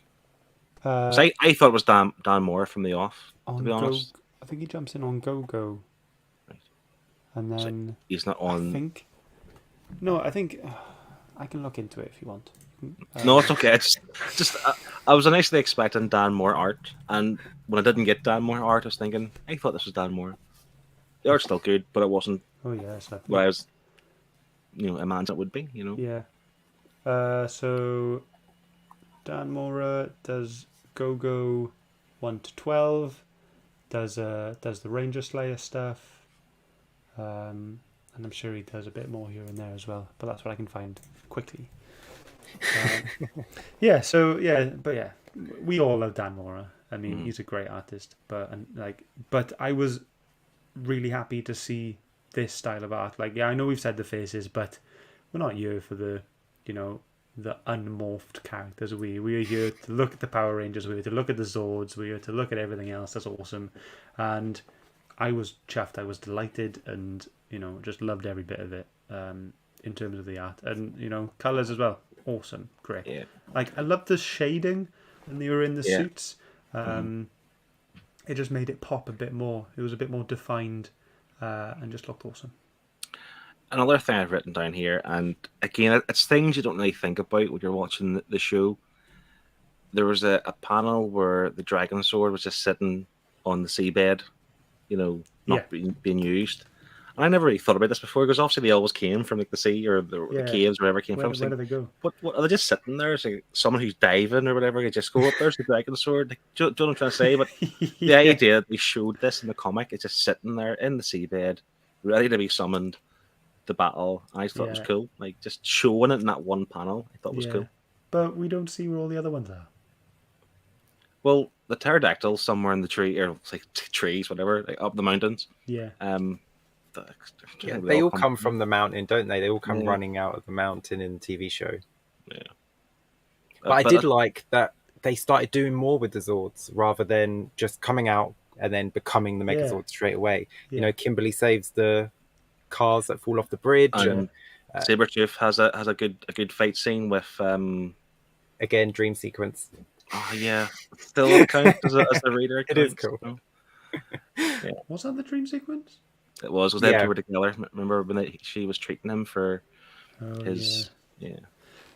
I I thought it was Dan Mora from the off, to be honest. I think he jumps in on Go-Go. Right. And So then he's not on. I think I can look into it if you want. No, it's okay. I was initially expecting Dan Moore art, and when I didn't get Dan Moore art, I was thinking, I thought this was Dan Moore. The art's still good, but it wasn't Oh yeah, it's lovely. what I was, imagined it would be. Yeah. So Dan Mora does Go-Go 1 to 12. Does the Ranger Slayer stuff. And I'm sure he does a bit more here and there as well. But that's what I can find quickly. We all love Dan Mora. I mean, he's a great artist. But I was really happy to see this style of art. I know we've said the faces, but we're not here for the unmorphed characters. We're here to look at the Power Rangers. We're here to look at the Zords. We're here to look at everything else. That's awesome. And I was chuffed. I was delighted, and just loved every bit of it. In terms of the art and colors as well. Awesome, great. Yeah. I love the shading when they were in the Yeah. suits. It just made it pop a bit more. It was a bit more defined, and just looked awesome. Another thing I've written down here, and again, it's things you don't really think about when you're watching the show. There was a panel where the Dragon Sword was just sitting on the seabed, not being used. And I never really thought about this before, because obviously they always came from the sea or the caves, wherever it came from. Where do they go? What are they just sitting there? It's like someone who's diving or whatever. They just go up, there's the Dragon Sword. Do you know what I'm trying to say? But the idea that they showed this in the comic is just sitting there in the seabed, ready to be summoned to battle. I thought it was cool. Just showing it in that one panel, I thought was cool. But we don't see where all the other ones are. Well, the pterodactyl somewhere in the tree, or trees, whatever, up the mountains. Yeah. They all come from the mountain, don't they? They all come running out of the mountain in the TV show. Yeah. But I did like that they started doing more with the Zords rather than just coming out and then becoming the Megazord straight away. Yeah. Kimberly saves the cars that fall off the bridge, and Sabretooth has a good fight scene with again, dream sequence. Oh yeah, still counts as the reader. It is cool. Yeah. Was that the dream sequence? It was. They were together. Remember when she was treating him for his? Yeah.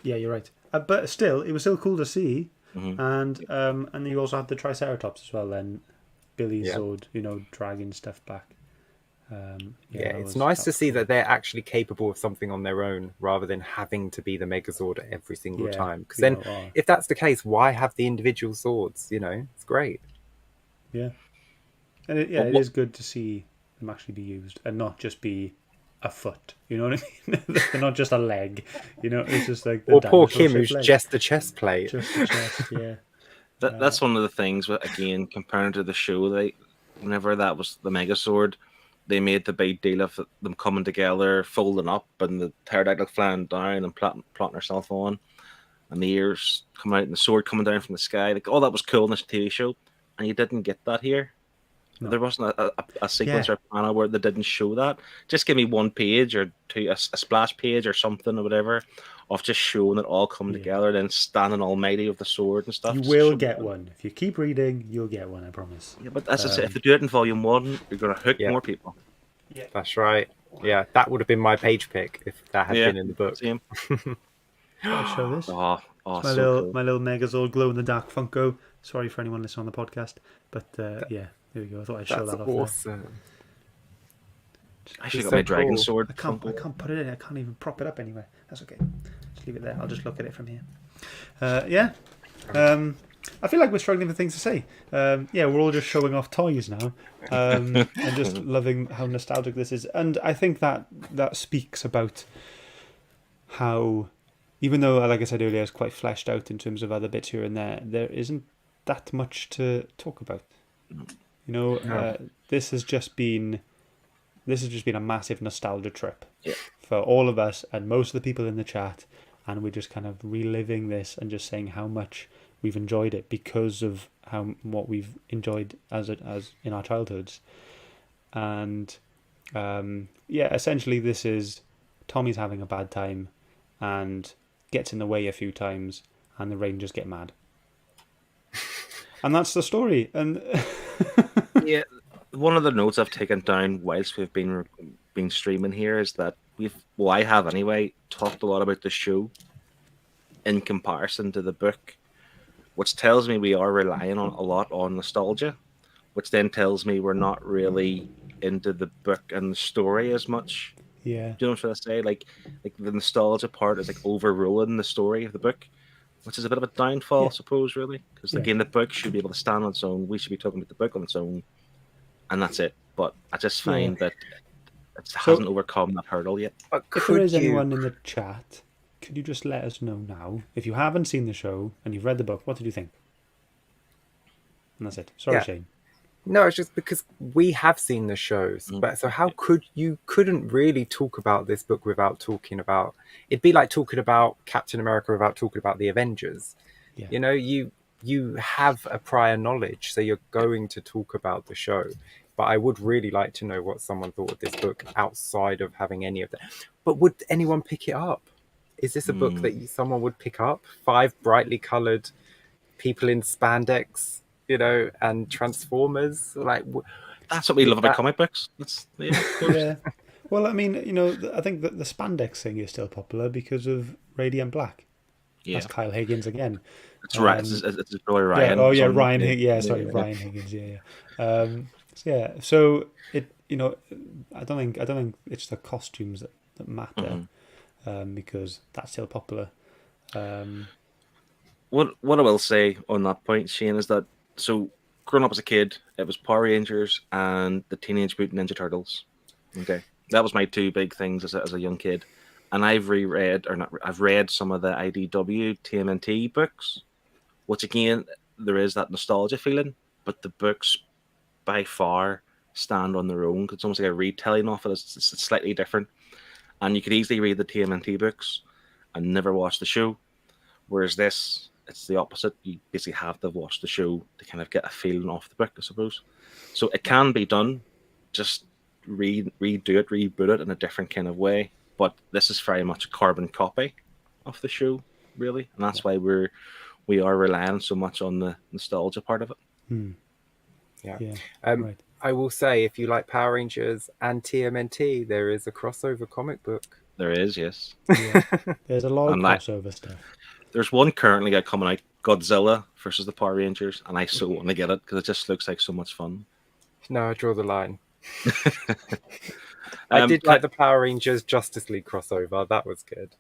Yeah, you're right. But still, it was still cool to see. Mm-hmm. And you also had the Triceratops as well. Then Billy's Zord, dragging stuff back. It's nice to see that they're actually capable of something on their own rather than having to be the Megazord every single time. Because then, if that's the case, why have the individual swords? It's great. Yeah, and it is good to see them actually be used and not just be a foot. You know what I mean? They're not just a leg. You know, it's just like the Or poor Kim, dinosaur-shaped who's leg. just a chest plate. Just the chest. Yeah. That's one of the things. Again, comparing to the show, whenever that was the Megazord, they made the big deal of them coming together, folding up, and the pterodactyl flying down and plotting herself on, and the ears coming out, and the sword coming down from the sky. Like, all that was cool in this TV show, and you didn't get that here. No. There wasn't a sequence or a panel where they didn't show that. Just give me one page or two, a splash page or something or whatever, of just showing it all coming together, then standing almighty with the sword and stuff. You will get one. If you keep reading, you'll get one, I promise. Yeah, but as I say, if they do it in volume 1, you're going to hook more people. Yeah, that's right. Yeah, that would have been my page pick if that had been in the book. Same. I'll show this. Oh, my little Megazord glow-in-the-dark Funko. Sorry for anyone listening on the podcast, but yeah, there we go. I thought I'd show that off. Awesome. I should have got my dragon sword. I can't put it in. I can't even prop it up anywhere. That's okay. Just leave it there. I'll just look at it from here. Yeah. I feel like we're struggling for things to say. Yeah, we're all just showing off toys now, and just loving how nostalgic this is. And I think that speaks about how, even though, like I said earlier, it's quite fleshed out in terms of other bits here and there isn't that much to talk about. You know, this has just been a massive nostalgia trip for all of us and most of the people in the chat, and we're just kind of reliving this and just saying how much we've enjoyed it because of what we've enjoyed as in our childhoods. And essentially this is Tommy's having a bad time and gets in the way a few times, and the Rangers get mad. And that's the story. And yeah, one of the notes I've taken down whilst we've been streaming here is that I have anyway, talked a lot about the show in comparison to the book, which tells me we are relying a lot on nostalgia, which then tells me we're not really into the book and the story as much. Yeah. Do you know what I'm trying to say? Like the nostalgia part is like overruling the story of the book, which is a bit of a downfall, I suppose, really. Because again, the book should be able to stand on its own. We should be talking about the book on its own, and that's it. But I just find that it hasn't overcome that hurdle yet. If there is anyone in the chat, could you just let us know now, if you haven't seen the show and you've read the book, what did you think? And that's it. Sorry, Shane. No, it's just because we have seen the shows, but so how couldn't really talk about this book without talking about, it'd be like talking about Captain America without talking about the Avengers. Yeah. You know, you have a prior knowledge, so you're going to talk about the show. But I would really like to know what someone thought of this book outside of having any of that. But would anyone pick it up? Is this a book that someone would pick up? 5 brightly coloured people in spandex, you know, and Transformers. Like, that's what we love about comic books. Yeah. Well, I mean, you know, I think that the spandex thing is still popular because of Radiant Black. Yeah. That's Kyle Higgins again. It's right. It's his brother Ryan. Yeah. Oh yeah, Ryan Higgins. Yeah, sorry, Ryan Higgins. Yeah. So it, you know, I don't think it's the costumes that matter, because that's still popular. What I will say on that point, Shane, is that so growing up as a kid, it was Power Rangers and the Teenage Mutant Ninja Turtles. Okay, that was my 2 big things as a young kid, and I've read some of the IDW TMNT books, which again there is that nostalgia feeling, but the books by far stand on their own. It's almost like a retelling of it. It's slightly different, and you could easily read the TMNT books and never watch the show, whereas this, it's the opposite. You basically have to watch the show to kind of get a feeling off the book, I suppose. So it can be done, just redo it, reboot it in a different kind of way. But this is very much a carbon copy of the show, really, and that's why we are relying so much on the nostalgia part of it. Right. I will say, if you like Power Rangers and TMNT, there is a crossover comic book. There is, yes. Yeah. There's a lot of crossover stuff. There's one currently coming out, Godzilla versus the Power Rangers, and I so want to get it because it just looks like so much fun. No, I draw the line. I did like the Power Rangers Justice League crossover. That was good.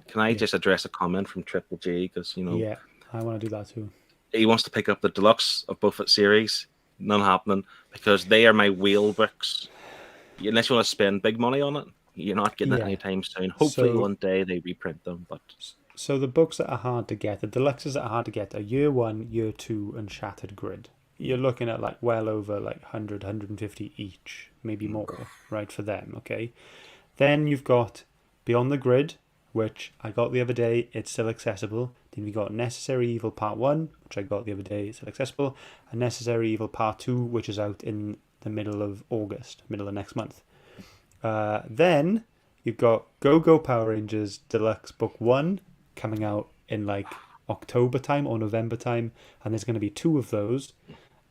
Can I just address a comment from Triple G? Because, you know... Yeah, I want to do that too. He wants to pick up the deluxe of Buffett series. None happening, because they are my whale books. unless you want to spend big money on it, you're not getting it Yeah. anytime soon. Hopefully, So- one day they reprint them. But So the books that are hard to get, the deluxes that are hard to get, are Year 1, Year 2, and Shattered Grid. You're looking at like well over like 100, 150 each, maybe more, right, for them, okay? Then you've got Beyond the Grid, which I got the other day, it's still accessible. Then we got Necessary Evil Part 1, which I got the other day, it's still accessible. And Necessary Evil Part 2, which is out in the middle of August, middle of next month. Then you've got Go-Go Power Rangers Deluxe Book 1 coming out in like October time or November time, and there's going to be 2 of those.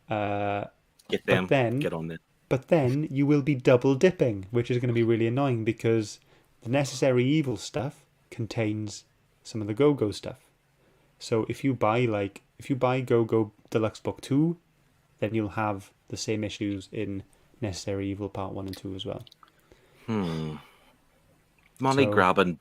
get them, get on it. But then you will be double dipping, which is going to be really annoying because the Necessary Evil stuff contains some of the Go-Go stuff. So if you buy Go-Go Deluxe Book 2, then you'll have the same issues in Necessary Evil Part 1 and 2 as well. Money grabbing.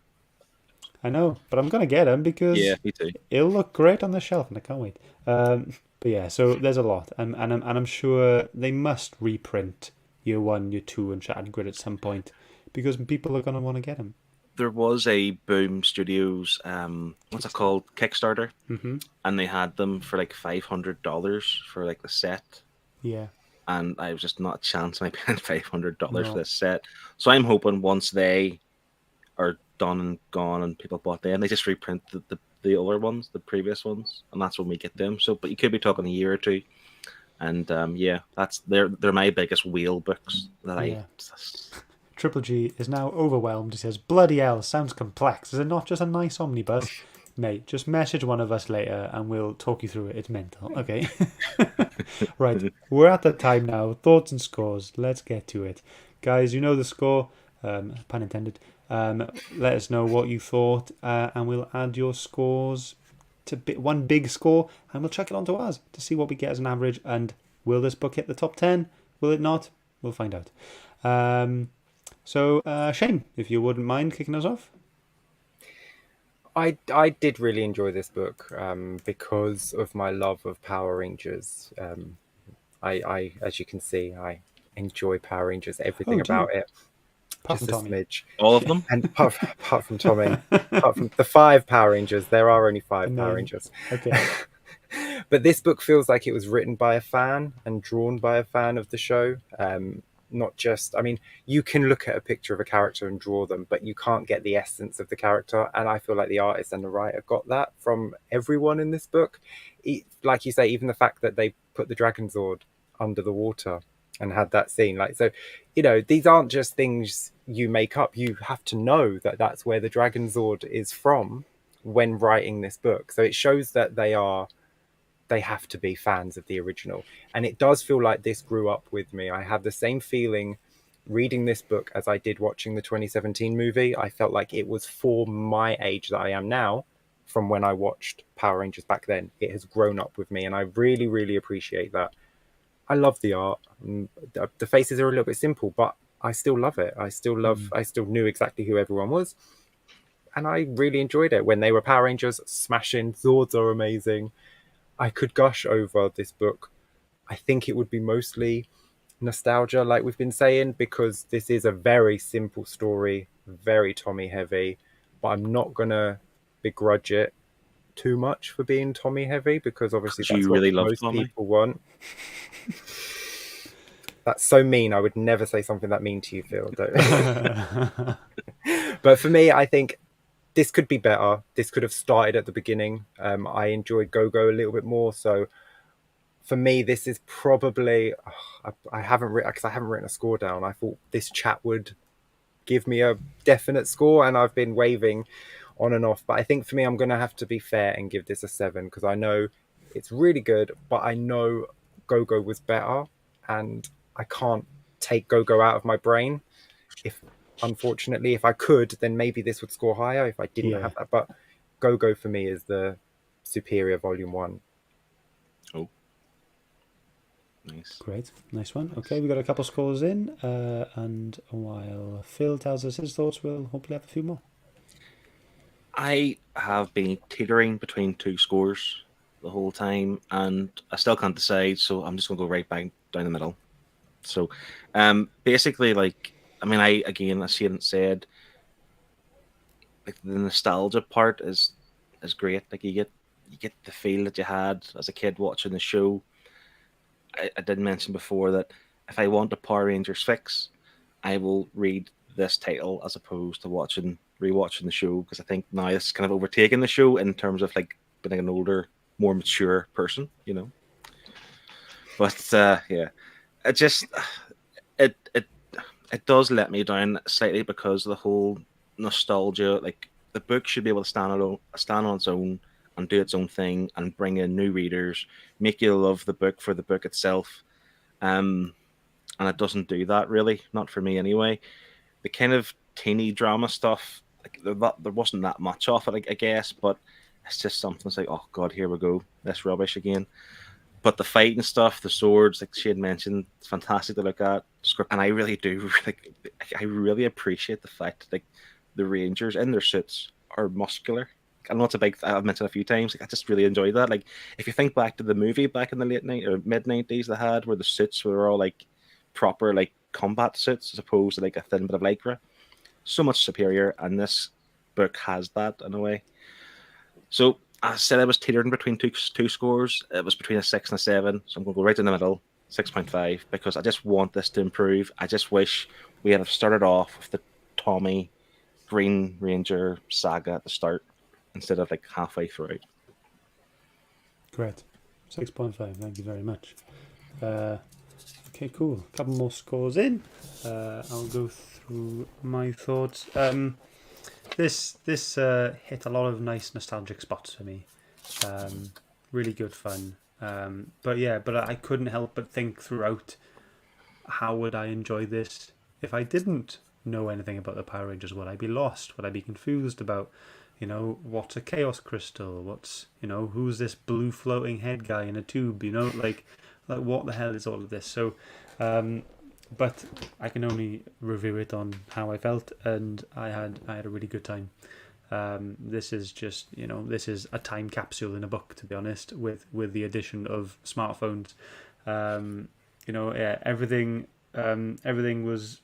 I know, but I'm going to get them because me too. it'll look great on the shelf and I can't wait. But yeah, so there's a lot. And I'm sure they must reprint Year 1, Year 2 and Shattered Grid at some point because people are going to want to get them. There was a Boom Studios, what's it called, Kickstarter, and they had them for like $500 for like the set. Yeah. And I was just not a chance I paying $500 for this set. So I'm hoping once they are done and gone and people bought them, they just reprint the other ones, the previous ones, and that's when we get them. So, but you could be talking a year or two, and they're my biggest wheel books that I. Triple G is now overwhelmed. He says, "Bloody hell, sounds complex. Is it not just a nice omnibus?" Mate, just message one of us later and we'll talk you through it. It's mental. Okay. Right. We're at that time now. Thoughts and scores. Let's get to it. Guys, you know the score. Pun intended. Let us know what you thought and we'll add your scores to one big score and we'll check it onto ours to see what we get as an average. And will this book hit the top 10? Will it not? We'll find out. So, Shane, if you wouldn't mind kicking us off. I did really enjoy this book because of my love of Power Rangers. I as you can see, I enjoy Power Rangers, everything about it. Apart Just from a Tommy. smidge. All of them? And apart from Tommy, apart from the 5 Power Rangers, there are only 5 Power Rangers. Okay. But this book feels like it was written by a fan and drawn by a fan of the show. Not just, I mean, you can look at a picture of a character and draw them, but you can't get the essence of the character. And I feel like the artist and the writer got that from everyone in this book. Like you say, even the fact that they put the Dragon Zord under the water and had that scene. Like, so, you know, these aren't just things you make up. You have to know that that's where the Dragon Zord is from when writing this book. So it shows that they have to be fans of the original. And it does feel like this grew up with me. I have the same feeling reading this book as I did watching the 2017 movie. I felt like it was for my age that I am now from when I watched Power Rangers back then. It has grown up with me and I really, really appreciate that. I love the art. The faces are a little bit simple, but I still love it. I still knew exactly who everyone was. And I really enjoyed it. When they were Power Rangers, smashing, Zords are amazing. I could gush over this book. I think it would be mostly nostalgia, like we've been saying, because this is a very simple story, very Tommy heavy, but I'm not going to begrudge it too much for being Tommy heavy, because obviously that's you what really love most Tommy. people want. That's so mean. I would never say something that mean to you, Phil. But for me, I think this could be better. This could have started at the beginning. I enjoyed Go-Go a little bit more. So for me, this is probably, I haven't written a score down. I thought this chat would give me a definite score and I've been waving on and off. But I think for me, I'm going to have to be fair and give this a 7 because I know it's really good, but I know Go-Go was better and I can't take Go-Go out of my brain. Unfortunately, if I could, then maybe this would score higher if I didn't have that. But Go-Go for me is the superior volume 1. Oh, nice. Great. Nice one. Okay, we got a couple scores in. And while Phil tells us his thoughts, we'll hopefully have a few more. I have been teetering between 2 scores the whole time, and I still can't decide, so I'm just going to go right back down the middle. So basically, like, I mean, again, as Shane said, like the nostalgia part is great. Like you get the feel that you had as a kid watching the show. I did mention before that if I want a Power Rangers fix, I will read this title as opposed to rewatching the show, because I think now it's kind of overtaken the show in terms of like being an older, more mature person, you know. But yeah, it just it it it does let me down slightly because of the whole nostalgia. Like the book should be able to stand on its own and do its own thing and bring in new readers, make you love the book for the book itself. And it doesn't do that really, not for me anyway. The kind of teeny drama stuff, like there wasn't that much of it, I guess, but it's just something that's like, oh god, here we go, this rubbish again. But the fighting stuff, the swords, like she had mentioned, it's fantastic to look at. Script, and I really do, like, I really appreciate the fact that like the Rangers in their suits are muscular. I know it's a big. I've mentioned a few times. Like, I just really enjoyed that. Like, if you think back to the movie back in the late night or mid 90s, they had where the suits were all like proper like combat suits as opposed to like a thin bit of lycra. So much superior, and this book has that in a way. So I said I was teetering between two scores. It was between a 6 and a 7. So I'm going to go right in the middle, 6.5, because I just want this to improve. I just wish we had started off with the Tommy Green Ranger saga at the start instead of like halfway through. Great. 6.5. Thank you very much. Okay, cool. A couple more scores in. I'll go through my thoughts. This hit a lot of nice nostalgic spots for me. Really good fun. But I couldn't help but think throughout, how would I enjoy this if I didn't know anything about the Power Rangers? Would I be lost? Would I be confused about, what's a Chaos Crystal? What's, who's this blue floating head guy in a tube? Like what the hell is all of this? So, but I can only review it on how I felt, and I had a really good time. This is just, this is a time capsule in a book, to be honest, with the addition of smartphones. Everything was,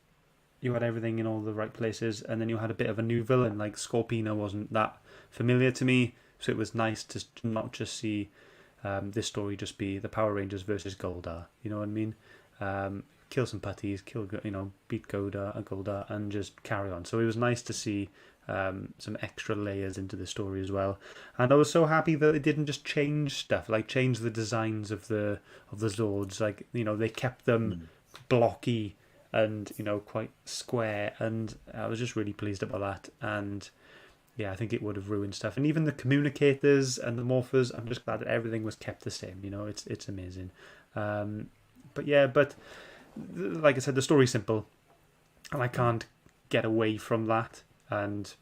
you had everything in all the right places, and then you had a bit of a new villain. Like Scorpina wasn't that familiar to me, so it was nice to not just see this story just be the Power Rangers versus Goldar. You know what I mean? Kill some putties, beat Goldar, and just carry on. So it was nice to see some extra layers into the story as well. And I was so happy that it didn't just change stuff, like change the designs of the Zords. Like, they kept them blocky and quite square, and I was just really pleased about that. And yeah, I think it would have ruined stuff. And even the communicators and the morphers, I'm just glad that everything was kept the same. It's amazing. But like I said, the story's simple, and I can't get away from that. And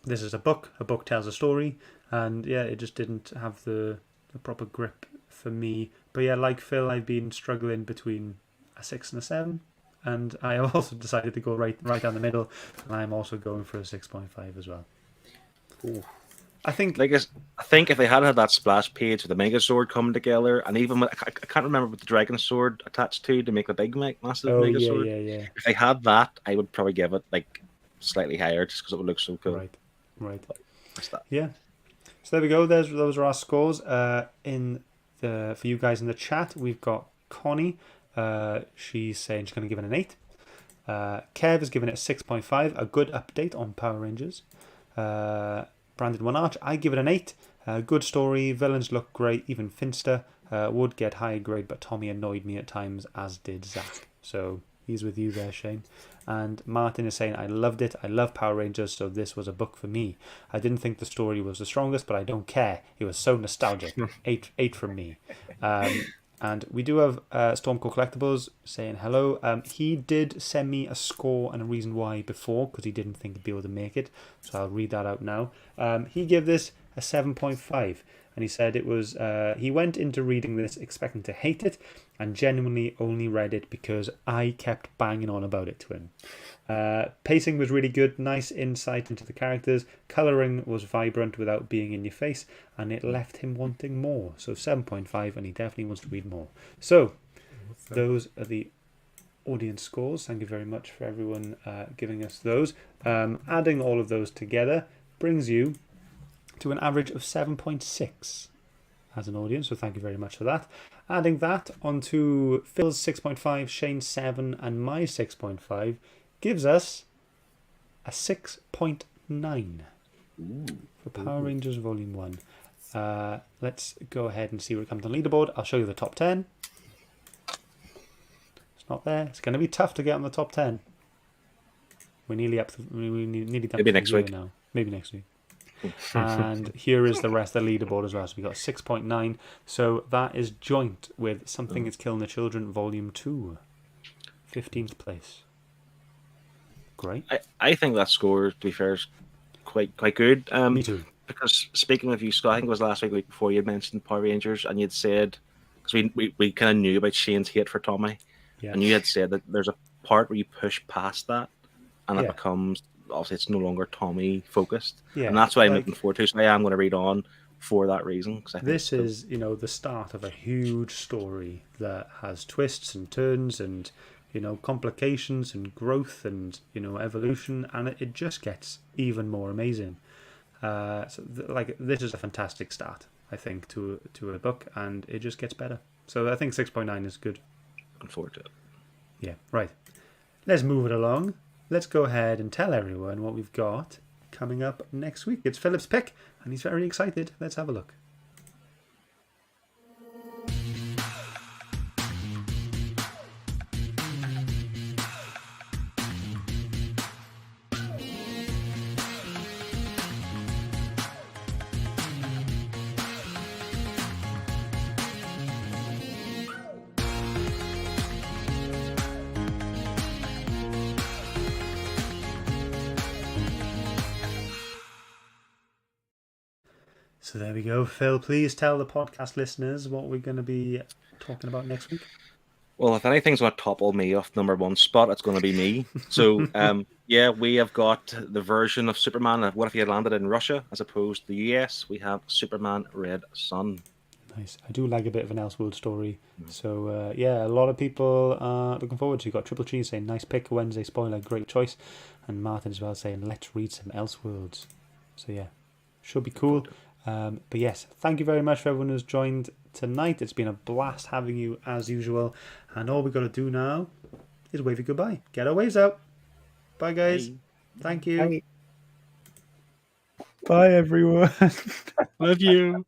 this is a book. A book tells a story, and yeah, it just didn't have the proper grip for me. But yeah, like Phil, I've been struggling between a 6 and a 7, and I also decided to go right down the middle, and I'm also going for a 6.5 as well. Ooh. I think if they had had that splash page with the Megazord coming together, and even I can't remember what the Dragon Sword attached to make the big massive Megazord. Yeah. If they had that, I would probably give it like slightly higher, just because it would look so cool. Right. That's that. Yeah. So there we go. Those are our scores. For you guys in the chat, we've got Connie. She's saying she's going to give it an 8. Kev has given it a 6.5. A good update on Power Rangers. Brandon One Arch, I give it an 8. Good story, villains look great, even Finster would get higher grade, but Tommy annoyed me at times, as did Zach. So he's with you there, Shane. And Martin is saying, I loved it. I love Power Rangers, so this was a book for me. I didn't think the story was the strongest, but I don't care. It was so nostalgic. 8 from me. And we do have Stormcore Collectibles saying hello. He did send me a score and a reason why before, because he didn't think he'd be able to make it. So I'll read that out now. He gave this a 7.5. And he said it was, he went into reading this expecting to hate it, and genuinely only read it because I kept banging on about it to him. Pacing was really good, nice insight into the characters. Colouring was vibrant without being in your face, and it left him wanting more. So 7.5, and he definitely wants to read more. So those are the audience scores. Thank you very much for everyone giving us those. Adding all of those together brings you to an average of 7.6 as an audience, so thank you very much for that. Adding that onto Phil's 6.5, Shane's 7, and my 6.5 gives us a 6.9 for Power Rangers Volume 1. Let's go ahead and see where it comes on Leaderboard. I'll show you the top 10. It's not there. It's going to be tough to get on the top 10. We're nearly up. We're nearly done. Maybe next week. Now. Maybe next week. And here is the rest of the leaderboard as well. So we got 6.9. So that is joint with Something Is Killing the Children Volume 2. 15th place. Great. I think that score, to be fair, is quite good. Me too. Because speaking with you, Scott, I think it was last week before you had mentioned Power Rangers, and you'd said, because we kind of knew about Shane's hate for Tommy, and you had said that there's a part where you push past that, and it becomes, obviously it's no longer Tommy focused, and that's what I'm looking forward to. So I am going to read on for that reason. Cause this is, the start of a huge story that has twists and turns and, complications and growth and, evolution, and it just gets even more amazing. This is a fantastic start, I think, to a book, and it just gets better. So I think 6.9 is good. Looking forward to it. Yeah, right. Let's move it along. Let's go ahead and tell everyone what we've got coming up next week. It's Philip's pick, and he's very excited. Let's have a look. So there we go. Phil, please tell the podcast listeners what we're going to be talking about next week. Well, if anything's going to topple me off number one spot, it's going to be me. So, we have got the version of Superman. What if he had landed in Russia as opposed to the US? We have Superman Red Sun. Nice. I do like a bit of an Elseworld story. So, a lot of people are looking forward to it. Got Triple G saying, nice pick, Wednesday spoiler, great choice. And Martin as well saying, let's read some Elseworlds. So, should be cool. But yes, thank you very much for everyone who's joined tonight. It's been a blast having you as usual. And all we've got to do now is wave you goodbye. Get our waves out. Bye, guys. Bye. Thank you. Bye, everyone. Love you.